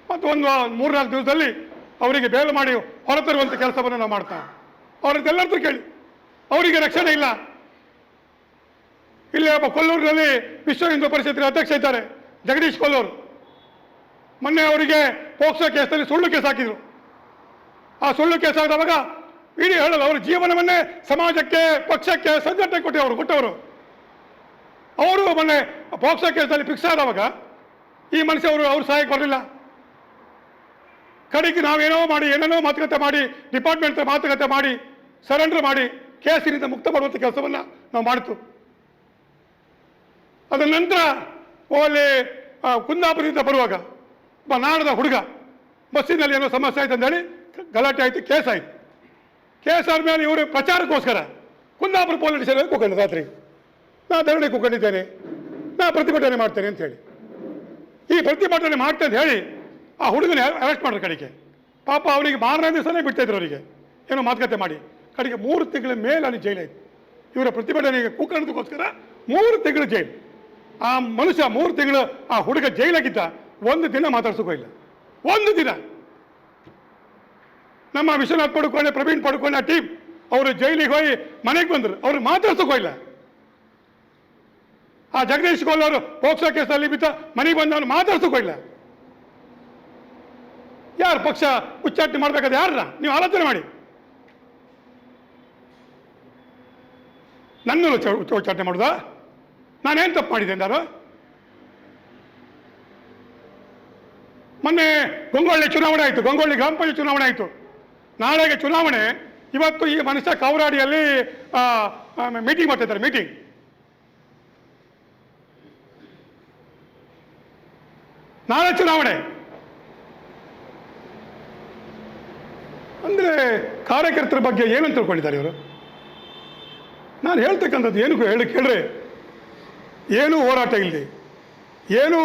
ಮತ್ತು ಒಂದು 3-4 ದಿವಸದಲ್ಲಿ ಅವರಿಗೆ ಬೇಲ್ ಮಾಡಿ ಹೊರತರುವಂಥ ಕೆಲಸವನ್ನು ನಾವು ಮಾಡ್ತಾವೆ. ಅವರದ್ದೆಲ್ಲರದ್ದು ಕೇಳಿ, ಅವರಿಗೆ ರಕ್ಷಣೆ ಇಲ್ಲ. ಇಲ್ಲಿ ಒಬ್ಬ ಕೊಲ್ಲೂರಿನಲ್ಲಿ ವಿಶ್ವ ಹಿಂದೂ ಪರಿಷತ್ತಿನ ಅಧ್ಯಕ್ಷ ಇದ್ದಾರೆ, ಜಗದೀಶ್ ಕೊಲ್ಲೂರು. ಮೊನ್ನೆ ಅವರಿಗೆ ಪೋಕ್ಸೋ ಕೇಸಲ್ಲಿ ಸುಳ್ಳು ಕೇಸ್ ಹಾಕಿದರು. ಆ ಸುಳ್ಳು ಕೇಸ್ ಆದವಾಗ ಇಡೀ ಹೇಳಲ್ಲ, ಅವರು ಜೀವನವನ್ನೇ ಸಮಾಜಕ್ಕೆ, ಪಕ್ಷಕ್ಕೆ, ಸಂಘಟನೆ ಕೊಟ್ಟವರು. ಅವರು ಮೊನ್ನೆ ಪೋಕ್ಸೋ ಕೇಸಲ್ಲಿ ಫಿಕ್ಸ್ ಆದವಾಗ ಈ ಮನುಷ್ಯ ಅವ್ರ ಸಹಾಯಕ್ಕೆ ಬರಲಿಲ್ಲ. ಕಡೆಗೆ ನಾವೇನೋ ಮಾಡಿ, ಏನೇನೋ ಮಾತುಕತೆ ಮಾಡಿ, ಡಿಪಾರ್ಟ್ಮೆಂಟ್ ಮಾತುಕತೆ ಮಾಡಿ, ಸರೆಂಡರ್ ಮಾಡಿ ಕೇಸಿನಿಂದ ಮುಕ್ತ ಮಾಡುವಂಥ ಕೆಲಸವನ್ನು ನಾವು ಮಾಡಿತು. ಅದರ ನಂತರ ಅಲ್ಲಿ ಕುಂದಾಪುರದಿಂದ ಬರುವಾಗ ಒಬ್ಬ ನಾಡದ ಹುಡುಗ ಬಸ್ಸಿನಲ್ಲಿ ಏನೋ ಸಮಸ್ಯೆ ಆಯ್ತು ಅಂತೇಳಿ ಗಲಾಟೆ ಆಯಿತು, ಕೇಸ್ ಆಯಿತು. ಕೇಸ್ ಆದಮೇಲೆ ಇವರು ಪ್ರಚಾರಕ್ಕೋಸ್ಕರ ಕುಂದಾಪುರ ಪೊಲೀಸ್ ಸ್ಟೇಷನ್ಗೆ ಕೂತ್ಕೊಂಡು ರಾತ್ರಿ ನಾ ಧರಣಿ ಕೂತ್ಕೊಂಡಿದ್ದೇನೆ, ನಾ ಪ್ರತಿಭಟನೆ ಮಾಡ್ತೇನೆ ಅಂತ ಹೇಳಿ, ಈ ಪ್ರತಿಭಟನೆ ಮಾಡ್ತೇನೆ ಅಂತ ಹೇಳಿ ಆ ಹುಡುಗನ ಅರೆಸ್ಟ್ ಮಾಡಿದ್ರು. ಕಡೆಗೆ ಪಾಪ ಅವರಿಗೆ ಮಾರನೇ ದಿವಸನೇ ಬಿಡ್ತಾಯಿದ್ರು. ಅವರಿಗೆ ಏನೋ ಮಾತುಕತೆ ಮಾಡಿ ಕಡೆಗೆ 3 ತಿಂಗಳ ಮೇಲೆ ಅಲ್ಲಿ ಜೈಲಾಯಿತು. ಇವರ ಪ್ರತಿಭಟನೆಗೆ ಕೂತ್ಕೊಳ್ಳೋದಕ್ಕೋಸ್ಕರ 3 ತಿಂಗಳು ಜೈಲು. ಆ ಮನುಷ್ಯ 3 ತಿಂಗಳು ಆ ಹುಡುಗ ಜೈಲಾಗಿದ್ದ, 1 ದಿನ ಮಾತಾಡ್ಸೋಕೋ ಇಲ್ಲ. 1 ದಿನ ನಮ್ಮ ವಿಶ್ವನಾಥ್ ಪಡುಕೋಣೆ, ಪ್ರವೀಣ್ ಪಡುಕೋಣೆ ಆ ಟೀಮ್ ಅವರು ಜೈಲಿಗೆ ಹೋಗಿ ಮನೆಗೆ ಬಂದರು, ಅವ್ರಿಗೆ ಮಾತಾಡ್ಸೋಕೋ ಇಲ್ಲ. ಆ ಜಗದೀಶ್ ಕೋಲ್ ಅವರು ಪೋಕ್ಸೋ ಕೇಸಲ್ಲಿ ಬಿದ್ದ ಮನೆಗೆ ಬಂದವನು ಮಾತಾಡ್ಸೋಕೋ ಇಲ್ಲ. ಯಾರು ಪಕ್ಷ ಉಚ್ಚಾಟನೆ ಮಾಡಬೇಕಾದ್ರೆ ಯಾರನ್ನ ನೀವು ಆಲೋಚನೆ ಮಾಡಿ. ನನ್ನನ್ನು ಉಚ್ಚಾಟನೆ ಮಾಡುದಾ? ನಾನೇನು ತಪ್ಪು ಮಾಡಿದ್ದೆ ಅಂದಾರು? ಮೊನ್ನೆ ಗಂಗೊಳ್ಳಿ ಚುನಾವಣೆ ಆಯಿತು, ಗಂಗೊಳ್ಳಿ ಗ್ರಾಮ ಪಂಚಾಯತ್ ಚುನಾವಣೆ ಆಯಿತು. ನಾಳೆಗೆ ಚುನಾವಣೆ. ಇವತ್ತು ಈ ಮನುಷ್ಯ ಕವರಾಡಿಯಲ್ಲಿ ಮೀಟಿಂಗ್ ಮಾಡ್ತಿದ್ದಾರೆ. ಮೀಟಿಂಗ್ ನಾಳೆ ಚುನಾವಣೆ ಅಂದರೆ ಕಾರ್ಯಕರ್ತರ ಬಗ್ಗೆ ಏನಂತ ತಿಳ್ಕೊಂಡಿದ್ದಾರೆ ಇವರು? ನಾನು ಹೇಳ್ತಕ್ಕಂಥದ್ದು ಏನು ಕೇಳ್ರಿ, ಏನೂ ಹೋರಾಟ ಇಲ್ಲದೆ, ಏನೂ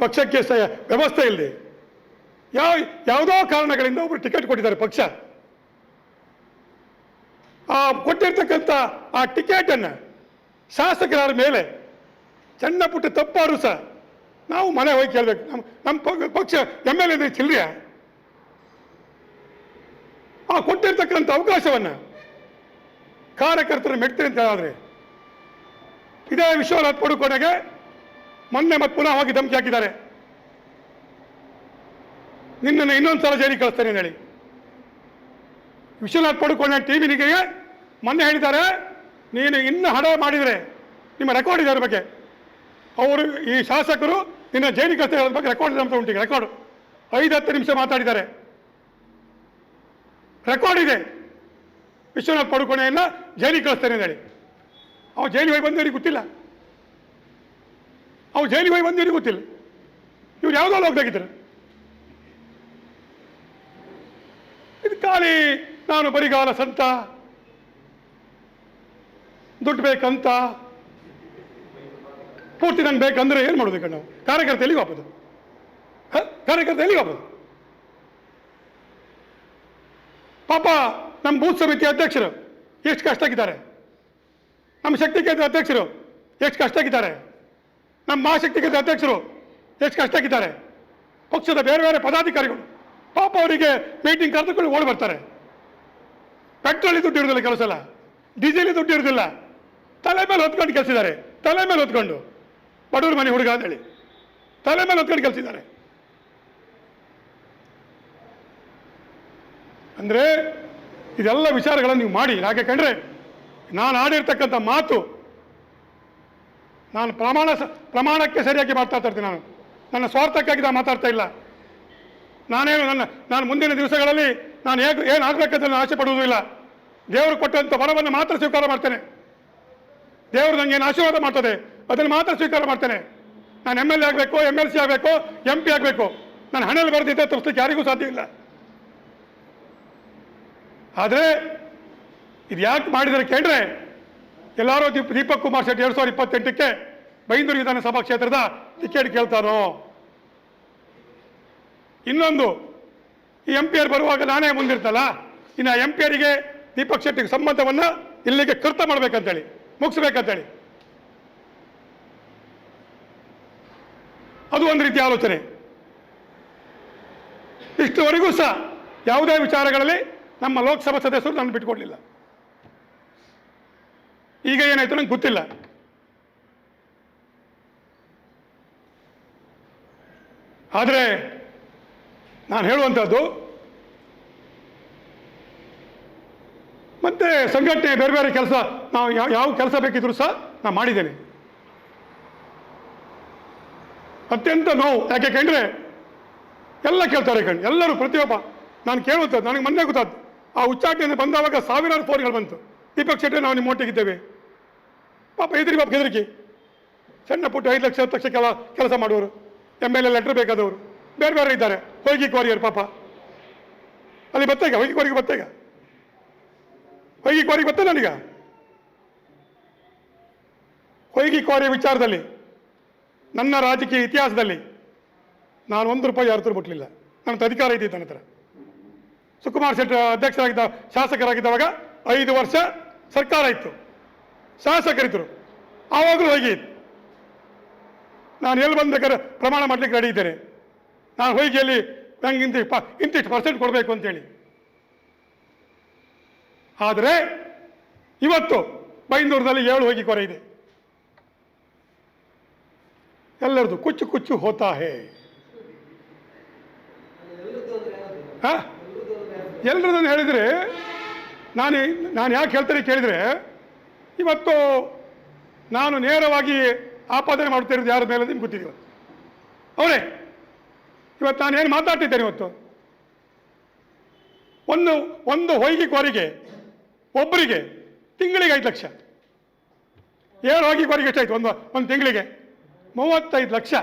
ಪಕ್ಷಕ್ಕೆ ವ್ಯವಸ್ಥೆ ಇಲ್ಲದೆ, ಯಾವುದೋ ಕಾರಣಗಳಿಂದ ಒಬ್ಬರು ಟಿಕೆಟ್ ಕೊಟ್ಟಿದ್ದಾರೆ ಪಕ್ಷ. ಆ ಕೊಟ್ಟಿರ್ತಕ್ಕಂಥ ಆ ಟಿಕೆಟನ್ನು ಶಾಸಕರ ಮೇಲೆ ಸಣ್ಣ ಪುಟ್ಟ ತಪ್ಪಾರು ಸಹ ನಾವು ಮನೆ ಹೋಗಿ ಕೇಳಬೇಕು. ನಮ್ಮ ಪಕ್ಷ MLA ಚಿಲ್ರಿಯ ಆ ಕೊಟ್ಟಿರ್ತಕ್ಕಂಥ ಅವಕಾಶವನ್ನು ಕಾರ್ಯಕರ್ತರು ಮೆಟ್ತಾರೆ ಅಂತ ಹೇಳಿದ್ರೆ ಇದೇ ವಿಶ್ವನಾಥ್ ಪಡುಕೋಣೆಗೆ ಮೊನ್ನೆ ಮತ್ತೆ ಪುನಃ ಹೋಗಿ ಧಮಕಿ ಹಾಕಿದ್ದಾರೆ, ನಿನ್ನನ್ನು ಇನ್ನೊಂದು ಸಲ ಜೈಲಿಗೆ ಕಳಿಸ್ತೇನೆ ಹೇಳಿ. ವಿಶ್ವನಾಥ್ ಪಡುಕೋಣೆ ಟಿವಿನಿಗೆ ಮೊನ್ನೆ ಹೇಳಿದ್ದಾರೆ, ನೀನು ಇನ್ನು ಹಡ ಮಾಡಿದರೆ ನಿಮ್ಮ ರೆಕಾರ್ಡ್ ಇದೆ ಅದ್ರ ಬಗ್ಗೆ. ಅವರು ಈ ಶಾಸಕರು ನಿನ್ನ ಜೈಲಿಗೆ ಕಳಿಸ್ತಾ ಹೇಳೋದ್ರ ಬಗ್ಗೆ ರೆಕಾರ್ಡ್ ಅಂತ ಉಂಟು, ರೆಕಾರ್ಡ್ 5-10 ನಿಮಿಷ ಮಾತಾಡಿದ್ದಾರೆ, ರೆಕಾರ್ಡ್ ಇದೆ. ವಿಶ್ವನಾಥ್ ಪಡುಕೋಣೆಯನ್ನು ಜೈಲಿಗೆ ಕಳಿಸ್ತೇನೆ ಹೇಳಿ. ಅವ್ರು ಜೈಲಿಗೆ ಹೋಗಿ ಬಂದವರಿಗೆ ಗೊತ್ತಿಲ್ಲ, ಅವ್ರು ಜೈಲಿಗೆ ಹೋಗಿ ಬಂದವರಿಗೆ ಗೊತ್ತಿಲ್ಲ. ಇವ್ರು ಯಾವುದೋ ಹೋಗ್ದಾಗಿದ್ದಾರೆ. ಇದು ಖಾಲಿ ನಾನು ಬರಿಗಾಲ ಸಂತ, ದುಡ್ಡು ಬೇಕಂತ, ಪೂರ್ತಿ ನಂಗೆ ಬೇಕಂದ್ರೆ ಏನು ಮಾಡೋದು? ನಾವು ಕಾರ್ಯಕರ್ತ ಎಲ್ಲಿಗೆ ಹೋಗೋದು? ಕಾರ್ಯಕರ್ತ ಎಲ್ಲಿಗೆ ಹೋಗೋದು? ಪಾಪ ನಮ್ಮ ಬೂತ್ ಸಮಿತಿ ಅಧ್ಯಕ್ಷರು ಎಷ್ಟು ಕಷ್ಟ ಆಗಿದ್ದಾರೆ, ನಮ್ಮ ಶಕ್ತಿ ಕೇಂದ್ರ ಅಧ್ಯಕ್ಷರು ಎಷ್ಟು ಕಷ್ಟ ಆಗಿದ್ದಾರೆ, ನಮ್ಮ ಮಹಾಶಕ್ತಿ ಕೇಂದ್ರ ಅಧ್ಯಕ್ಷರು ಎಷ್ಟು ಕಷ್ಟ ಆಗಿದ್ದಾರೆ, ಪಕ್ಷದ ಬೇರೆ ಬೇರೆ ಪದಾಧಿಕಾರಿಗಳು ಪಾಪ ಅವರಿಗೆ ಮೀಟಿಂಗ್ ಕರೆದುಕೊಂಡು ಓಡಿ ಬರ್ತಾರೆ. ಪೆಟ್ರೋಲಿ ದುಡ್ಡು ಇರೋದಿಲ್ಲ, ಕೆಲವು ಸಲ ಡೀಸೆಲ್ ದುಡ್ಡು ಇರೋದಿಲ್ಲ, ತಲೆ ಮೇಲೆ ಹೊತ್ಕೊಂಡು ಕೆಲಸಿದ್ದಾರೆ. ತಲೆ ಮೇಲೆ ಹೊತ್ಕೊಂಡು ಬಡವ್ರ ಮನೆ ಹುಡುಗ ಅಂತೇಳಿ ತಲೆ ಮೇಲೆ ಹೊತ್ಕೊಂಡು ಕೆಲಸಿದ್ದಾರೆ. ಅಂದರೆ ಇದೆಲ್ಲ ವಿಚಾರಗಳನ್ನು ನೀವು ಮಾಡಿ. ಯಾಕೆ ಕಂಡ್ರೆ ನಾನು ಆಡಿರ್ತಕ್ಕಂಥ ಮಾತು ನಾನು ಪ್ರಮಾಣಕ್ಕೆ ಸರಿಯಾಗಿ ಮಾತಾಡ್ತಾ ಇರ್ತೀನಿ. ನನ್ನ ಸ್ವಾರ್ಥಕ್ಕಾಗಿ ನಾನು ಮಾತಾಡ್ತಾ ಇಲ್ಲ. ನಾನು ಮುಂದಿನ ದಿವಸಗಳಲ್ಲಿ ನಾನು ಏನು ಆಗಬೇಕಂತ ನಾನು ಆಸೆ ಪಡುವುದಿಲ್ಲ. ದೇವರು ಕೊಟ್ಟಂಥ ವರವನ್ನು ಮಾತ್ರ ಸ್ವೀಕಾರ ಮಾಡ್ತೇನೆ. ದೇವರು ನನಗೆ ಏನು ಆಶೀರ್ವಾದ ಮಾಡ್ತದೆ ಅದನ್ನು ಮಾತ್ರ ಸ್ವೀಕಾರ ಮಾಡ್ತೇನೆ. ನಾನು MLA ಆಗಬೇಕು, MLC ಆಗಬೇಕು, MP ಆಗಬೇಕು, ನಾನು ಹಣೆಯಲ್ಲಿ ಬರೆದಿದ್ದೆ ತೋರಿಸ್ಲಿಕ್ಕೆ ಯಾರಿಗೂ ಸಾಧ್ಯ ಇಲ್ಲ. ಆದರೆ ಇದು ಯಾಕೆ ಮಾಡಿದರೆ ಕೇಳಿದ್ರೆ, ಎಲ್ಲರೂ ದೀಪಕ್ ಕುಮಾರ್ ಶೆಟ್ಟಿ 2028ಕ್ಕೆ ಬೈಂದೂರು ವಿಧಾನಸಭಾ ಕ್ಷೇತ್ರದ ಟಿಕೆಟ್ ಕೇಳ್ತಾನೋ. ಇನ್ನೊಂದು, ಈ MP ಬರುವಾಗ ನಾನೇ ಮುಂದಿರ್ತಲ್ಲ, ಇನ್ನು MP ದೀಪಕ್ ಶೆಟ್ಟಿಗೆ ಸಂಬಂಧವನ್ನು ಇಲ್ಲಿಗೆ ಕೃತ ಮಾಡ್ಬೇಕಂತೇಳಿ, ಮುಗಿಸ್ಬೇಕಂತೇಳಿ, ಅದು ಒಂದು ರೀತಿಯ ಆಲೋಚನೆ. ಇಷ್ಟುವರೆಗೂ ಸಹ ಯಾವುದೇ ವಿಚಾರಗಳಲ್ಲಿ ನಮ್ಮ ಲೋಕಸಭಾ ಸದಸ್ಯರು ನಾನು ಬಿಟ್ಕೊಡ್ಲಿಲ್ಲ. ಈಗ ಏನಾಯ್ತು ನಂಗೆ ಗೊತ್ತಿಲ್ಲ. ಆದರೆ ನಾನು ಹೇಳುವಂಥದ್ದು, ಮತ್ತೆ ಸಂಘಟನೆ ಬೇರೆ ಬೇರೆ ಕೆಲಸ, ನಾವು ಯಾವ ಕೆಲಸ ಬೇಕಿದ್ರು ಸಹ ನಾನು ಮಾಡಿದ್ದೇನೆ. ಅತ್ಯಂತ ನೋವು. ಯಾಕೆ ಕಂಡ್ರೆ ಎಲ್ಲ ಕೇಳ್ತಾರೆ ಕಣ್ಣು, ಎಲ್ಲರೂ ಪ್ರತಿಯೊಬ್ಬ. ನಾನು ಕೇಳುವಂಥದ್ದು, ನನಗೆ ಮೊನ್ನೆ ಗೊತ್ತಾದ್ದು, ಆ ಉಚ್ಚಾಟನೆಯಿಂದ ಬಂದಾವಾಗ ಸಾವಿರಾರು ಫೋನ್ಗಳು ಬಂತು. ದೀಪಕ್ ಶೆಟ್ಟಿ ನಾವು ನಿಮ್ಮ ಒಟ್ಟಿಗಿದ್ದೇವೆ. ಪಾಪ ಹೆದರಿಕೆ, ಸಣ್ಣ ಪುಟ್ಟ 5 ಲಕ್ಷ 10 ಲಕ್ಷ ಕೆಲಸ ಮಾಡುವವರು, MLA ಲೆಟರ್ ಬೇಕಾದವರು ಬೇರೆ ಬೇರೆ ಇದ್ದಾರೆ. ಹೊಯ್ಗಿ ಕೋರಿಯರು ಪಾಪ ಅಲ್ಲಿ ಬತ್ತೇಗ, ಹೊಯ್ಗಿ ಕೋರಿಗೆ ಬತ್ತೇಗ, ಹೊಯ್ಗಿ ಕೋರಿಗೆ ಬತ್ತೆ. ನನಗ ಹೊಯ್ಗಿ ಕೋರಿಯ ವಿಚಾರದಲ್ಲಿ ನನ್ನ ರಾಜಕೀಯ ಇತಿಹಾಸದಲ್ಲಿ ನಾನು 1 ರೂಪಾಯಿ ಯಾರ ಹತ್ರ ಮುಟ್ಲಿಲ್ಲ. ನನ್ನ ಅಧಿಕಾರ ಇದ್ದಿತ್ತು ನನ್ನ ಹತ್ರ. ಸುಕುಮಾರ್ ಶೆಟ್ಟಿ ಅಧ್ಯಕ್ಷರಾಗಿದ್ದ, ಶಾಸಕರಾಗಿದ್ದವಾಗ 5 ವರ್ಷ ಸರ್ಕಾರ ಇತ್ತು, ಶಾಸಕರಿದ್ದರು, ಆವಾಗಲೂ ಹೋಗಿ ನಾನು ಎಲ್ಲಿ ಬಂದಬೇಕಾದ್ರೆ ಪ್ರಮಾಣ ಮಾಡಲಿಕ್ಕೆ ರೆಡಿ ಇದ್ದೇನೆ. ನಾನು ಹೊಯ್ಗೆಯಲ್ಲಿ ನಂಗೆ ಇಂತಿಷ್ಟು % ಕೊಡಬೇಕು ಅಂತೇಳಿ. ಆದರೆ ಇವತ್ತು ಬೈಂದೂರಿನಲ್ಲಿ 7 ಹೊಯ್ಗೆ ಕೊರೆ ಇದೆ. ಎಲ್ಲರದು ಕುಚ್ಚು ಕುಚ್ಚು ಹೋತಾ ಹೇ. ಎಲ್ಲರದನ್ನು ಹೇಳಿದರೆ ನಾನು ಯಾಕೆ ಹೇಳ್ತೇನೆ ಕೇಳಿದರೆ, ಇವತ್ತು ನಾನು ನೇರವಾಗಿ ಆಪಾದನೆ ಮಾಡ್ತಿರೋದು ಯಾರ ಮೇಲೆ ನಿಮ್ಗೆ ಗೊತ್ತಿದೆ. ಅವರೇ ಇವತ್ತು ನಾನು ಏನು ಮಾತಾಡ್ತಿದ್ದೇನೆ. ಇವತ್ತು ಒಂದು ಹೊಯ್ಗೆ ಕೋರಿಗೆ ಒಬ್ಬರಿಗೆ ತಿಂಗಳಿಗೆ 5 ಲಕ್ಷ. 7 ಹೊಯ್ಗೆ ಕೋರಿಗೆ ಎಷ್ಟಾಯ್ತು? ಒಂದು ತಿಂಗಳಿಗೆ 35 ಲಕ್ಷ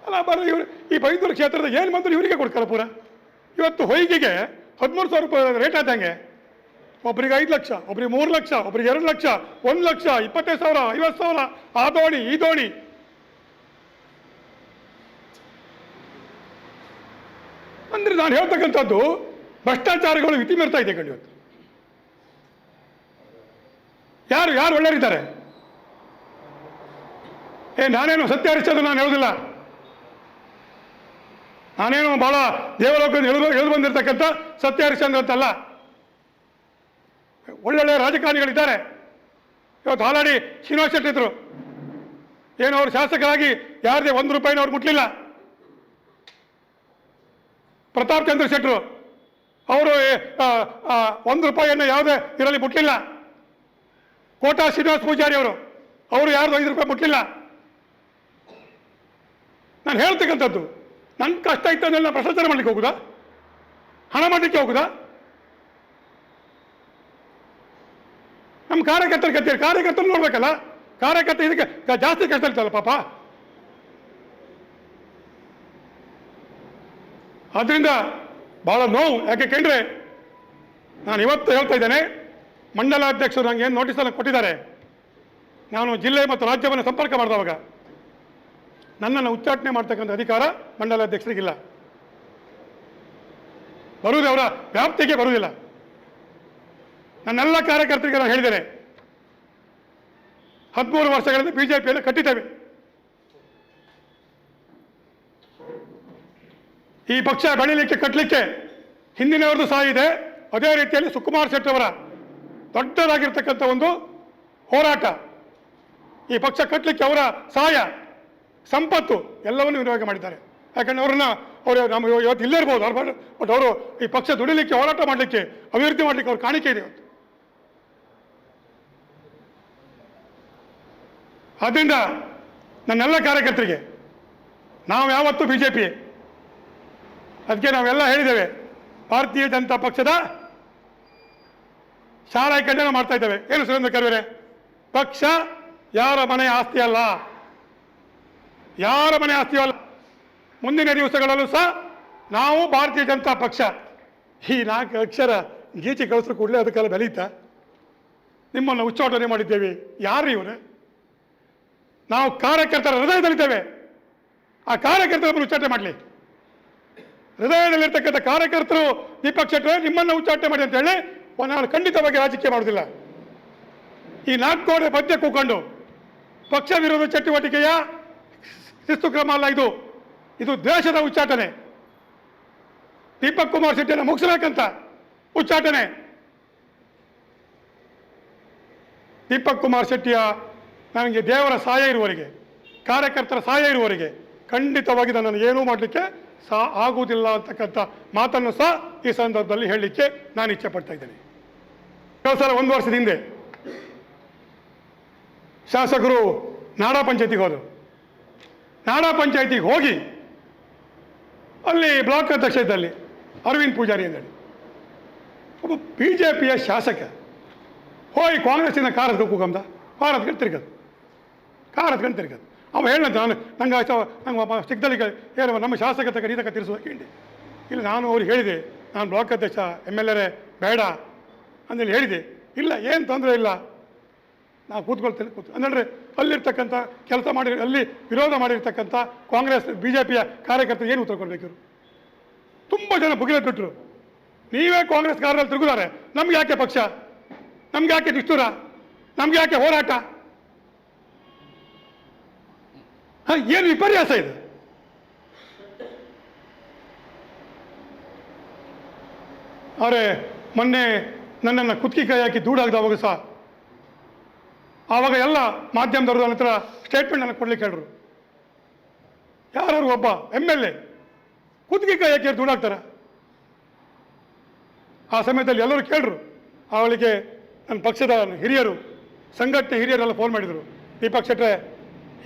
ಅಲ್ಲ. ಬರೋ ಇವರು ಈ ಬೈಂದೂರು ಕ್ಷೇತ್ರದ ಏನು ಬಂದರೂ ಇವರಿಗೆ ಕೊಡ್ತಾರೆ ಪೂರ. ಇವತ್ತು ಹೊಯ್ಗೆಗೆ 13,000 ರೂಪಾಯಿ ರೇಟ್ ಆದಂಗೆ, ಒಬ್ಬರಿಗೆ 5 ಲಕ್ಷ, ಒಬ್ಬರಿಗೆ 3 ಲಕ್ಷ, ಒಬ್ಬರಿಗೆ 2 ಲಕ್ಷ, 1 ಲಕ್ಷ, 25,000, 50,000, ಆ ದೋಣಿ ಈ ದೋಣಿ. ಅಂದ್ರೆ ನಾನು ಹೇಳ್ತಕ್ಕಂಥದ್ದು ಭ್ರಷ್ಟಾಚಾರಗಳು ಮಿತಿ ಮೀರ್ತಾ ಇದೆ ಕಣ್ಣು. ಇವತ್ತು ಯಾರು ಒಳ್ಳೆಯರಿದ್ದಾರೆ? ನಾನೇನು ಸತ್ಯ ಹರಿಸೋದು ನಾನು ಹೇಳೋದಿಲ್ಲ. ನಾನೇನು ಬಹಳ ದೇವಲೋಕದಿಂದ ಎಳೆದು ಬಂದಿರತಕ್ಕಂಥ ಸತ್ಯ ಹರಿಶ್ಚಂದ್ರ ಅಂತಲ್ಲ. ಒಳ್ಳೊಳ್ಳೆ ರಾಜಕಾರಣಿಗಳಿದ್ದಾರೆ, ಇವತ್ತು ಹಾಲಾಡಿ ಶ್ರೀನಿವಾಸ್ ಶೆಟ್ಟಿ ಇದ್ರು, ಏನು ಅವರು ಶಾಸಕರಾಗಿ ಯಾರದೇ ₹1 ಅವ್ರು ಮುಟ್ಲಿಲ್ಲ. ಪ್ರತಾಪ್ ಚಂದ್ರ ಶೆಟ್ಟರು ಅವರು ₹1 ಯಾವುದೇ ಇದರಲ್ಲಿ ಮುಟ್ಲಿಲ್ಲ. ಕೋಟಾ ಶ್ರೀನಿವಾಸ ಪೂಜಾರಿ ಅವರು ಯಾರ್ದು ₹5 ಮುಟ್ಲಿಲ್ಲ. ನಾನು ಹೇಳ್ತಕ್ಕಂಥದ್ದು, ನನ್ನ ಕಷ್ಟ ಇತ್ತಂದ್ರೆ ಭ್ರಷ್ಟಾಚಾರ ಮಾಡ್ಲಿಕ್ಕೆ ಹೋಗುದಾ, ಹಣ ಮಾಡಲಿಕ್ಕೆ ಹೋಗುದಾ? ನಮ್ಮ ಕಾರ್ಯಕರ್ತರು ನೋಡ್ಬೇಕಲ್ಲ. ಕಾರ್ಯಕರ್ತ ಇದಕ್ಕೆ ಜಾಸ್ತಿ ಕಷ್ಟ ಇರ್ತಲ್ಲ ಪಾಪ. ಆದ್ರಿಂದ ಬಹಳ ನೋವು. ಯಾಕೆ ಕೇಂದ್ರೆ ನಾನು ಇವತ್ತು ಹೇಳ್ತಾ ಇದ್ದೇನೆ, ಮಂಡಲಾಧ್ಯಕ್ಷರು ನನಗೆ ಏನು ನೋಟಿಸನ್ನು ಕೊಟ್ಟಿದ್ದಾರೆ. ನಾನು ಜಿಲ್ಲೆ ಮತ್ತು ರಾಜ್ಯವನ್ನು ಸಂಪರ್ಕ ಮಾಡಿದವಾಗ ನನ್ನನ್ನು ಉಚ್ಚಾಟನೆ ಮಾಡ್ತಕ್ಕಂಥ ಅಧಿಕಾರ ಮಂಡಲಾಧ್ಯಕ್ಷರಿಗಿಲ್ಲ, ಬರುವುದು ಅವರ ವ್ಯಾಪ್ತಿಗೆ ಬರುವುದಿಲ್ಲ. ನನ್ನೆಲ್ಲ ಕಾರ್ಯಕರ್ತರಿಗೆ ನಾನು ಹೇಳಿದ್ದೇನೆ, 13 ವರ್ಷಗಳಿಂದ ಬಿಜೆಪಿಯನ್ನು ಕಟ್ಟಿದ್ದೇವೆ. ಈ ಪಕ್ಷ ಬೆಳೀಲಿಕ್ಕೆ ಕಟ್ಟಲಿಕ್ಕೆ ಹಿಂದಿನವರದ್ದು ಸಹ ಇದೆ. ಅದೇ ರೀತಿಯಲ್ಲಿ ಸುಕುಮಾರ್ ಶೆಟ್ಟಿ ಅವರ ದೊಡ್ಡದಾಗಿರ್ತಕ್ಕಂಥ ಒಂದು ಹೋರಾಟ, ಈ ಪಕ್ಷ ಕಟ್ಟಲಿಕ್ಕೆ ಅವರ ಸಹಾಯ, ಸಂಪತ್ತು ಎಲ್ಲವನ್ನು ವಿನಿಯೋಗ ಮಾಡಿದ್ದಾರೆ. ಯಾಕಂದ್ರೆ ಅವರು ನಮ್ಮ ಇವತ್ತು ಇಲ್ಲೇ ಇರ್ಬೋದು, ಬಟ್ ಅವರು ಈ ಪಕ್ಷ ದುಡಿಲಿಕ್ಕೆ, ಹೋರಾಟ ಮಾಡಲಿಕ್ಕೆ, ಅಭಿವೃದ್ಧಿ ಮಾಡಲಿಕ್ಕೆ ಅವ್ರ ಕಾಣಿಕೆ ಇದೆ ಇವತ್ತು. ಆದ್ದರಿಂದ ನನ್ನೆಲ್ಲ ಕಾರ್ಯಕರ್ತರಿಗೆ ನಾವು ಯಾವತ್ತೂ ಬಿಜೆಪಿ, ಅದಕ್ಕೆ ನಾವೆಲ್ಲ ಹೇಳಿದ್ದೇವೆ, ಭಾರತೀಯ ಜನತಾ ಪಕ್ಷದ ಶಾಲಾ ಖಂಡನ ಮಾಡ್ತಾ ಇದ್ದೇವೆ. ಏನು ಸುರೇಂದ್ರ ಕರ್ವೇರೆ, ಪಕ್ಷ ಯಾರ ಮನೆ ಆಸ್ತಿ ಅಲ್ಲ, ಯಾರ ಮನೆ ಆಸ್ತಿ ಅಲ್ಲ. ಮುಂದಿನ ದಿವಸಗಳಲ್ಲೂ ಸಹ ನಾವು ಭಾರತೀಯ ಜನತಾ ಪಕ್ಷ, ಈ 4 ಅಕ್ಷರ ಗೀಚಿ ಕಳಿಸ್ರು ಕೂಡಲೇ ಅದಕ್ಕೆಲ್ಲ ಬೆಳೀತಾ ನಿಮ್ಮನ್ನು ಉಚ್ಚಾಟನೆ ಮಾಡಿದ್ದೇವೆ. ಯಾರು ಇವರು? ನಾವು ಕಾರ್ಯಕರ್ತರ ಹೃದಯದಲ್ಲಿದ್ದೇವೆ. ಆ ಕಾರ್ಯಕರ್ತರನ್ನು ಉಚ್ಚಾಟನೆ ಮಾಡಲಿ. ಹೃದಯದಲ್ಲಿರ್ತಕ್ಕಂಥ ಕಾರ್ಯಕರ್ತರು ದೀಪಕ್ ಶೆಟ್ಟರೆ ನಿಮ್ಮನ್ನು ಉಚ್ಚಾಟನೆ ಮಾಡಿ ಅಂತ ಹೇಳಿ ನಾನು ಖಂಡಿತವಾಗಿ ರಾಜಕೀಯ ಮಾಡುವುದಿಲ್ಲ. ಈ 4 ಗೋಡೆ ಮಧ್ಯೆ ಕೂಕೊಂಡು ಪಕ್ಷ ವಿರೋಧ ಚಟುವಟಿಕೆಯ ಶಿಸ್ತು ಕ್ರಮ ಅಲ್ಲ ಇದು. ಇದು ದೇಶದ ಉಚ್ಚಾಟನೆ. ದೀಪಕ್ ಕುಮಾರ್ ಶೆಟ್ಟಿಯನ್ನು ಮುಗಿಸಬೇಕಂತ ಉಚ್ಚಾಟನೆ. ದೀಪಕ್ ಕುಮಾರ್ ಶೆಟ್ಟಿಯ ನನಗೆ ದೇವರ ಸಹಾಯ ಇರುವವರೆಗೆ, ಕಾರ್ಯಕರ್ತರ ಸಹಾಯ ಇರುವವರೆಗೆ ಖಂಡಿತವಾಗಿ ನನ್ನನ್ನು ಏನೂ ಮಾಡಲಿಕ್ಕೆ ಆಗುವುದಿಲ್ಲ ಅಂತಕ್ಕಂಥ ಮಾತನ್ನು ಸಹ ಈ ಸಂದರ್ಭದಲ್ಲಿ ಹೇಳಲಿಕ್ಕೆ ನಾನು ಇಚ್ಛೆ ಪಡ್ತಾ ಇದ್ದೇನೆ. ಸಲ 1 ವರ್ಷದ ಹಿಂದೆ ಶಾಸಕರು ನಾಡಾ ಪಂಚಾಯತಿಗೆ ಹೋದರು. ನಾಡಾ ಪಂಚಾಯತಿಗೆ ಹೋಗಿ ಅಲ್ಲಿ ಬ್ಲಾಕ್ ಅಧ್ಯಕ್ಷ ಇದ್ದಲ್ಲಿ ಅರವಿಂದ್ ಪೂಜಾರಿ ಅಂತೇಳಿ ಒಬ್ಬ ಬಿಜೆಪಿಯ ಶಾಸಕ ಹೋಗಿ ಕಾಂಗ್ರೆಸ್ಸಿನ ಕಾರ್ ಹತ್ಕೊಂಡು ಕೂಗಂದ, ಕಾರ್ ಹತ್ಕೊಂಡು ತಿರ್ಗದು. ಅವ ಹೇಳಂತ ನಂಗೆ ಸಿಕ್ಕದಲ್ಲಿ ಏನು ನಮ್ಮ ಶಾಸಕ ತಗ ನೀತಕ ತಿರ್ಸೋಕೆ ಹೇಳಿ. ಇಲ್ಲ, ನಾನು ಅವ್ರಿಗೆ ಹೇಳಿದೆ, ನಾನು ಬ್ಲಾಕ್ ಅಧ್ಯಕ್ಷ MLA ಬೇಡ ಅಂದೇಳಿ ಹೇಳಿದೆ. ಇಲ್ಲ, ಏನು ತೊಂದರೆ ಇಲ್ಲ, ನಾವು ಕೂತ್ಕೊಳ್ತೇನೆ ಅಂದರೆ ಅಲ್ಲಿರ್ತಕ್ಕಂಥ ಕೆಲಸ ಮಾಡಿ, ಅಲ್ಲಿ ವಿರೋಧ ಮಾಡಿರ್ತಕ್ಕಂಥ ಕಾಂಗ್ರೆಸ್ ಬಿಜೆಪಿಯ ಕಾರ್ಯಕರ್ತರು ಏನು ಉತ್ತರ ಕೊಡಬೇಕು? ಇವರು ತುಂಬ ಜನ ಭುಗಿಲೆದ್ದು ಬಿಟ್ಟರು. ನೀವೇ ಕಾಂಗ್ರೆಸ್ ಕಾರ್ಯದಲ್ಲಿ ತಿರುಗಿದ್ದಾರೆ, ನಮ್ಗೆ ಯಾಕೆ ಪಕ್ಷ, ನಮ್ಗೆ ಯಾಕೆ ನಿಷ್ಠುರ, ನಮ್ಗೆ ಯಾಕೆ ಹೋರಾಟ? ಏನು ವಿಪರ್ಯಾಸ ಇದು? ಆದರೆ ಮೊನ್ನೆ ನನ್ನನ್ನು ಕುತ್ತಿಗೆ ಕೈ ಹಾಕಿ ದೂಡಾಗದವಾಗ ಸಹ ಆವಾಗ ಎಲ್ಲ ಮಾಧ್ಯಮದವ್ರ ನಂತರ ಸ್ಟೇಟ್ಮೆಂಟ್ ನನಗೆ ಕೊಡ್ಲಿಕ್ಕೆ ಹೇಳಿದ್ರು. ಯಾರು ಒಬ್ಬ MLA ಕುತ್ತಿಗೆ ಕೈ ಹಾಕಿ ದೂಡಾಗ್ತಾರ? ಆ ಸಮಯದಲ್ಲಿ ಎಲ್ಲರೂ ಕೇಳಿದ್ರು. ಅವಳಿಗೆ ನನ್ನ ಪಕ್ಷದ ಹಿರಿಯರು, ಸಂಘಟನೆ ಹಿರಿಯರೆಲ್ಲ ಫೋನ್ ಮಾಡಿದರು, ದೀಪಕ್ ಶೆಟ್ಟರೆ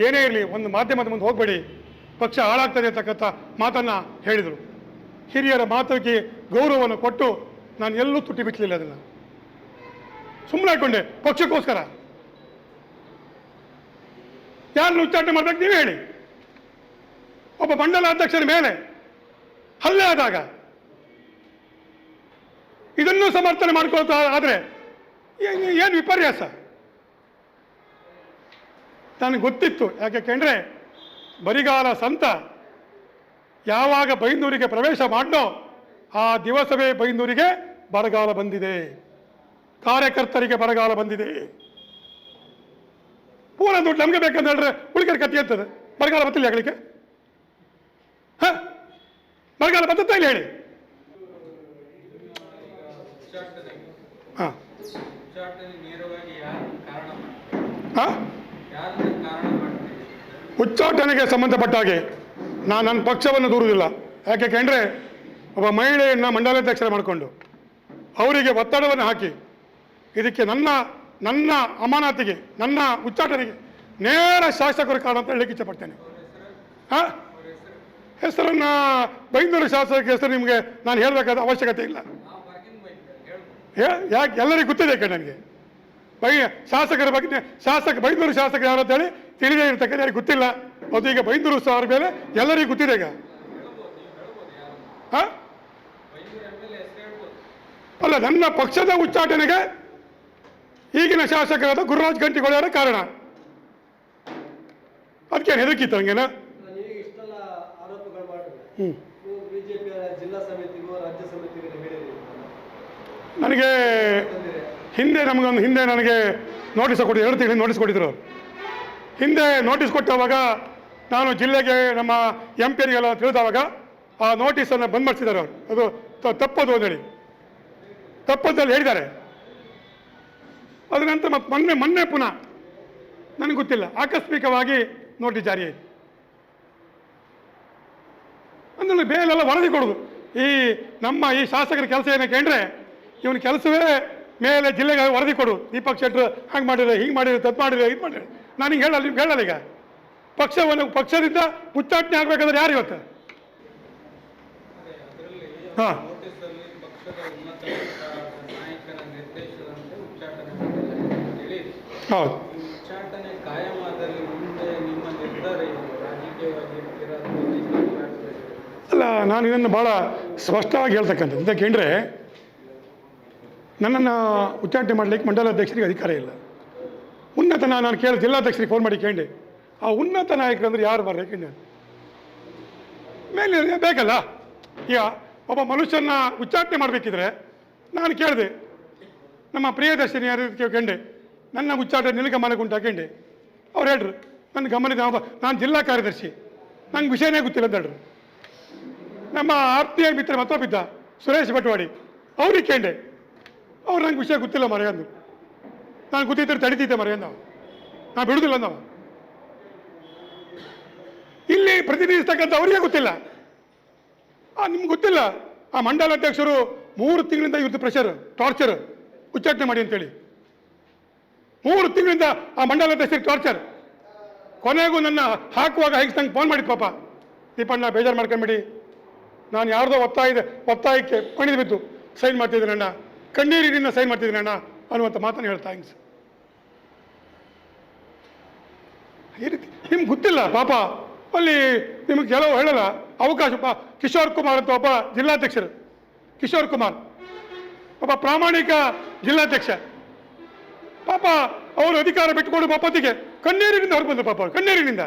ಏನೇ ಇರಲಿ ಒಂದು ಮಾಧ್ಯಮದ ಮುಂದೆ ಹೋಗಬೇಡಿ, ಪಕ್ಷ ಹಾಳಾಗ್ತದೆ ಅಂತಕ್ಕಂಥ ಮಾತನ್ನು ಹೇಳಿದರು. ಹಿರಿಯರ ಮಾತಿಗೆ ಗೌರವವನ್ನು ಕೊಟ್ಟು ನಾನು ಎಲ್ಲೂ ತುಟಿ ಬಿಟ್ಟಲಿಲ್ಲ. ಅದನ್ನು ಸುಮ್ಮನೆ ಹಾಕೊಂಡೆ ಪಕ್ಷಕ್ಕೋಸ್ಕರ. ಯಾರನ್ನು ಉಚ್ಚಾಟನೆ ಮಾಡಬೇಕು ನೀವೇ ಹೇಳಿ. ಒಬ್ಬ ಮಂಡಲ ಅಧ್ಯಕ್ಷರ ಮೇಲೆ ಹಲ್ಲೆ ಆದಾಗ ಇದನ್ನು ಸಮರ್ಥನೆ ಮಾಡ್ಕೊಳ್ತಾ ಆದರೆ ಏನು ವಿಪರ್ಯಾಸ? ನನಗೆ ಗೊತ್ತಿತ್ತು. ಯಾಕೆ ಕೇಂದ್ರೆ ಬರಿಗಾಲ ಸಂತ ಯಾವಾಗ ಬೈಂದೂರಿಗೆ ಪ್ರವೇಶ ಮಾಡೋ ಆ ದಿವಸವೇ ಬೈಂದೂರಿಗೆ ಬರಗಾಲ ಬಂದಿದೆ, ಕಾರ್ಯಕರ್ತರಿಗೆ ಬರಗಾಲ ಬಂದಿದೆ. ಪೂರ ದುಡ್ಡು ನಮಗೆ ಬೇಕಂತ ಹೇಳಿದ್ರೆ ಉಳಿಕೆ ಕತ್ತಿ ಇರ್ತದೆ. ಬರಗಾಲ ಬತ್ತಿಲ್ಲ ಆಗಲಿಕ್ಕೆ? ಬರಗಾಲ ಬತ್ತುತ್ತಾ ಇಲ್ಲ ಹೇಳಿ? ಹಾಂ, ಉಚ್ಚಾಟನೆಗೆ ಸಂಬಂಧಪಟ್ಟ ಹಾಗೆ ನಾನು ನನ್ನ ಪಕ್ಷವನ್ನು ದೂರುವುದಿಲ್ಲ. ಯಾಕೆ ಕೇಂದ್ರೆ ಒಬ್ಬ ಮಹಿಳೆಯನ್ನು ಮಂಡಲಾಧ್ಯಕ್ಷರ ಮಾಡಿಕೊಂಡು ಅವರಿಗೆ ಒತ್ತಡವನ್ನು ಹಾಕಿ ಇದಕ್ಕೆ ನನ್ನ ಅಮಾನತಿಗೆ ನನ್ನ ಉಚ್ಚಾಟನೆಗೆ ನೇರ ಶಾಸಕರ ಕಾರಣ ಅಂತ ಹೇಳಲಿಕ್ಕೆ ಇಚ್ಛಪಡ್ತೇನೆ. ಹೆಸರನ್ನು ಬೈಂದೂರು ಶಾಸಕ ಹೆಸರು ನಿಮಗೆ ನಾನು ಹೇಳಬೇಕಾದ ಅವಶ್ಯಕತೆ ಇಲ್ಲ. ಯಾಕೆ ಎಲ್ಲರಿಗೂ ಗೊತ್ತಿದೆ ನನಗೆ ಶಾಸಕರ ಬಗ್ಗೆ ಬೈಂದೂರು ಶಾಸಕರು ಯಾರು ಅಂತೇಳಿ ತಿಳಿದೇ ಇರ್ತಕ್ಕಂಥ ಯಾರಿಗೆ ಗೊತ್ತಿಲ್ಲ. ಅದು ಈಗ ಬೈಂದೂರು ಸಾರ್ ಮೇಲೆ ಎಲ್ಲರಿಗೂ ಗೊತ್ತಿದೆ. ಈಗ ಅಲ್ಲ, ನನ್ನ ಪಕ್ಷದ ಉಚ್ಚಾಟನೆಗೆ ಈಗಿನ ಶಾಸಕರಾದ ಗುರುರಾಜ್ ಗಂಟಿಗೊಳ್ಳೆಯವರ ಕಾರಣ. ಅದಕ್ಕೇನು ಹೆದರ್ಕಿತ್ತು ಹಂಗೇನ? ನನಗೆ ಹಿಂದೆ ನನಗೆ ನೋಟಿಸ್ ಕೊಟ್ಟಿದ್ರು, 2 ತಿಂಗಳು ನೋಟಿಸ್ ಕೊಟ್ಟಿದ್ರು ಅವರು. ಹಿಂದೆ ನೋಟಿಸ್ ಕೊಟ್ಟವಾಗ ನಾನು ಜಿಲ್ಲೆಗೆ ನಮ್ಮ MP-ರಿಗೆಲ್ಲ ತಿಳಿದವಾಗ ಆ ನೋಟಿಸನ್ನು ಬಂದ್ ಮಾಡಿಸಿದ್ದಾರೆ ಅವರು. ಅದು ತಪ್ಪದು ಅಂತೇಳಿ ತಪ್ಪದಲ್ಲಿ ಹೇಳಿದ್ದಾರೆ. ಅದ ನಂತರ ಮತ್ತೆ ಮೊನ್ನೆ ಪುನಃ ನನಗೆ ಗೊತ್ತಿಲ್ಲ ಆಕಸ್ಮಿಕವಾಗಿ ನೋಟಿಸ್ ಜಾರಿ ಆಯಿತು. ಅಂದ್ರೆ ಬೇಲೆಲ್ಲ ವರದಿ ಕೊಡೋದು. ನಮ್ಮ ಈ ಶಾಸಕರ ಕೆಲಸ ಏನಕ್ಕೆ ಅಂದರೆ ಇವನ ಕೆಲಸವೇ ಮೇಲೆ ಜಿಲ್ಲೆಗೆ ವರದಿ ಕೊಡು. ದೀಪಕ್ ಶೆಟ್ಟರು ಹಂಗೆ ಮಾಡಿದ್ರೆ, ಹಿಂಗೆ ಮಾಡಿದ್ರೆ, ತಪ್ಪು ಮಾಡಿದ್ರೆ, ಇದು ಮಾಡಿದ್ರೆ. ನಾನು ಹಿಂಗೆ ಹೇಳಲ್ಲ. ಈಗ ಪಕ್ಷದಿಂದ ಉಚ್ಚಾಟನೆ ಆಗಬೇಕಾದ್ರೆ ಯಾರು ಇವತ್ತು? ಹಾಂ, ಹೌದು. ಅಲ್ಲ, ನಾನು ಇದನ್ನು ಭಾಳ ಸ್ಪಷ್ಟವಾಗಿ ಹೇಳ್ತಕ್ಕಂಥದ್ದು. ಯಾಕೆಂದರೆ ನನ್ನನ್ನು ಉಚ್ಚಾಟನೆ ಮಾಡಲಿಕ್ಕೆ ಮಂಡಲಾಧ್ಯಕ್ಷರಿಗೆ ಅಧಿಕಾರ ಇಲ್ಲ. ನಾನು ಕೇಳಿ ಜಿಲ್ಲಾಧ್ಯಕ್ಷರಿಗೆ ಫೋನ್ ಮಾಡಿ ಕೇಳಿ ಆ ಉನ್ನತ ನಾಯಕರು ಅಂದರೆ ಯಾರು ಬರಬೇಕು ಮೇಲೆ ಬೇಕಲ್ಲ. ಈಗ ಒಬ್ಬ ಮನುಷ್ಯನ ಉಚ್ಚಾಟನೆ ಮಾಡಬೇಕಿದ್ರೆ ನಾನು ಕೇಳಿದೆ, ನಮ್ಮ ಪ್ರಿಯದರ್ಶಿನಿ ಯಾರು ಕೇಳ್ಕೊಂಡೆ, ನನ್ನ ಉಚ್ಚಾಟನೆ ನಿನ್ನ ಗಮನಕ್ಕೆ ಉಂಟು ಹಾಕೊಂಡೆ. ಅವ್ರು ಹೇಳ್ರು ನನ್ನ ಗಮನದ ನಾನು ಜಿಲ್ಲಾ ಕಾರ್ಯದರ್ಶಿ, ನಂಗೆ ವಿಷಯನೇ ಗೊತ್ತಿಲ್ಲ ಅಂತ ಹೇಳ್ರು. ನಮ್ಮ ಆತ್ಮೀಯ ಮಿತ್ರ ಮತ್ತೊಬ್ಬಿದ್ದ ಸುರೇಶ್ ಭಟ್ವಾಡಿ, ಅವ್ರಿಗೆ ಕೇಂಡೆ, ಅವ್ರು ನಂಗೆ ವಿಷಯ ಗೊತ್ತಿಲ್ಲ ಮರೆಯಂದು. ನಾನು ಗೊತ್ತಿದ್ದರೆ ತಡಿತಿದ್ದೆ ಮರೆಯಂದ, ನಾನು ಬಿಡುದಿಲ್ಲ ನಾವು. ಇಲ್ಲಿ ಪ್ರತಿನಿಧಿಸ್ತಕ್ಕಂಥ ಅವರಿಗೆ ಗೊತ್ತಿಲ್ಲ. ನಿಮ್ಗೆ ಗೊತ್ತಿಲ್ಲ, ಆ ಮಂಡಲಾಧ್ಯಕ್ಷರು 3 ತಿಂಗಳಿಂದ ಇವ್ರದ್ದು ಪ್ರೆಷರ್, ಟಾರ್ಚರ್, ಉಚ್ಚಾಟನೆ ಮಾಡಿ ಅಂತೇಳಿ 3 ತಿಂಗಳಿಂದ ಆ ಮಂಡಲಾಧ್ಯಕ್ಷರಿಗೆ ಟಾರ್ಚರ್. ಕೊನೆಗೂ ನನ್ನ ಹಾಕುವಾಗ ಹೇಗೆ ನಂಗೆ ಫೋನ್ ಮಾಡಿದ್ದು, ಪಾಪ ದೀಪಣ್ಣ ಬೇಜಾರು ಮಾಡ್ಕೊಂಬಿಡಿ, ನಾನು ಯಾರ್ದೋ ಒತ್ತಾಯಕ್ಕೆ ಪಣಿದು ಬಿದ್ದು ಸೈನ್ ಮಾಡ್ತಿದ್ದೀನಿ ಅಣ್ಣ, ಕಣ್ಣೀರಿನಿಂದ ಸೈನ್ ಮಾಡ್ತಿದ್ದೀನಿ ಅಣ್ಣ ಅನ್ನುವಂಥ ಮಾತನ್ನು ಹೇಳ್ತಾ ಹಿಂಗೆ. ಈ ರೀತಿ ನಿಮ್ಗೆ ಗೊತ್ತಿಲ್ಲ ಪಾಪ. ಅಲ್ಲಿ ನಿಮಗೆ ಕೆಲವು ಹೇಳಲ್ಲ ಅವಕಾಶ. ಕಿಶೋರ್ ಕುಮಾರ್ ಅಂತ ಒಬ್ಬ ಜಿಲ್ಲಾಧ್ಯಕ್ಷರು, ಕಿಶೋರ್ ಕುಮಾರ್ ಒಬ್ಬ ಪ್ರಾಮಾಣಿಕ ಜಿಲ್ಲಾಧ್ಯಕ್ಷ, ಪಾಪ ಅವರು ಅಧಿಕಾರ ಬಿಟ್ಟುಕೊಂಡು ಪಾಪತಿಗೆ ಕಣ್ಣೀರಿನಿಂದ ಹೊರಗೆ ಬಂದರು. ಪಾಪ ಕಣ್ಣೀರಿನಿಂದ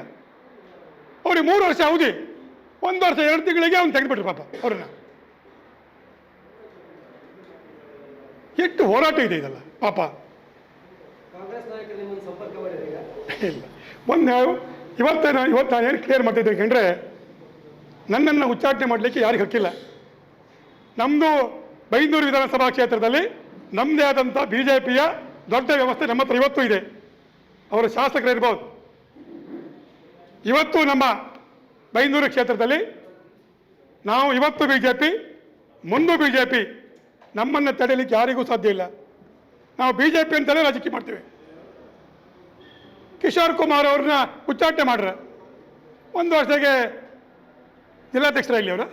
ಅವ್ರಿಗೆ 3 ವರ್ಷ ಅವಧಿ, 1 ವರ್ಷ 2 ತಿಂಗಳಿಗೆ ಅವ್ನು ತೆಗೆದುಬಿಟ್ರು ಪಾಪ ಅವ್ರನ್ನ. ಎಷ್ಟು ಹೋರಾಟ ಇದೆ ಇದಲ್ಲ ಪಾಪ. ಇಲ್ಲ, ಇವತ್ತು ನಾನು ಏನು ಕ್ಲಿಯರ್ ಮಾಡ್ತಿದ್ದೆ ಯಾಕೆಂದರೆ ನನ್ನನ್ನು ಉಚ್ಚಾಟನೆ ಮಾಡಲಿಕ್ಕೆ ಯಾರಿಗೆ ಹಕ್ಕಿಲ್ಲ. ನಮ್ಮದು ಬೈಂದೂರು ವಿಧಾನಸಭಾ ಕ್ಷೇತ್ರದಲ್ಲಿ ನಮ್ಮದೇ ಆದಂಥ BJPಯ ದೊಡ್ಡ ವ್ಯವಸ್ಥೆ ನಮ್ಮ ಹತ್ರ ಇವತ್ತು ಇದೆ. ಅವರ ಶಾಸಕರಿರ್ಬೋದು. ಇವತ್ತು ನಮ್ಮ ಬೈಂದೂರು ಕ್ಷೇತ್ರದಲ್ಲಿ ನಾವು ಇವತ್ತು BJP, ಮುಂದೆ BJP, ನಮ್ಮನ್ನು ತಡೆಯಲಿಕ್ಕೆ ಯಾರಿಗೂ ಸಾಧ್ಯ ಇಲ್ಲ. ನಾವು BJP ಅಂತಲೇ ರಾಜಕೀಯ ಮಾಡ್ತೀವಿ. ಕಿಶೋರ್ ಕುಮಾರ್ ಅವ್ರನ್ನ ಉಚ್ಚಾಟನೆ ಮಾಡ್ರೆ 1 ವರ್ಷಕ್ಕೆ ಜಿಲ್ಲಾಧ್ಯಕ್ಷರ ಇಲ್ಲಿ ಅವರು.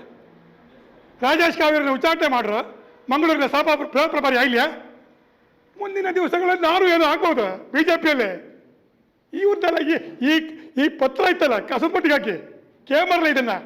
ರಾಜೇಶ್ ಕಾವೇರಿನ ಉಚ್ಚಾಟನೆ ಮಾಡ್ರ ಮಂಗಳೂರಿನ ಪ್ರಭಾರಿ ಆಗಲಿಯಾ? ಮುಂದಿನ ದಿವಸಗಳಲ್ಲಿ ನಾನು ಏನೋ ಆಗ್ಬೋದು BJPಯಲ್ಲೇ. ಇವ್ರದ್ದೆಲ್ಲ ಈ ಪತ್ರ ಇತ್ತಲ್ಲ ಕಸದ ಪಟ್ಟಿಗೆ ಹಾಕಿ ಕೇಮರ್ಲ ಇದನ್ನು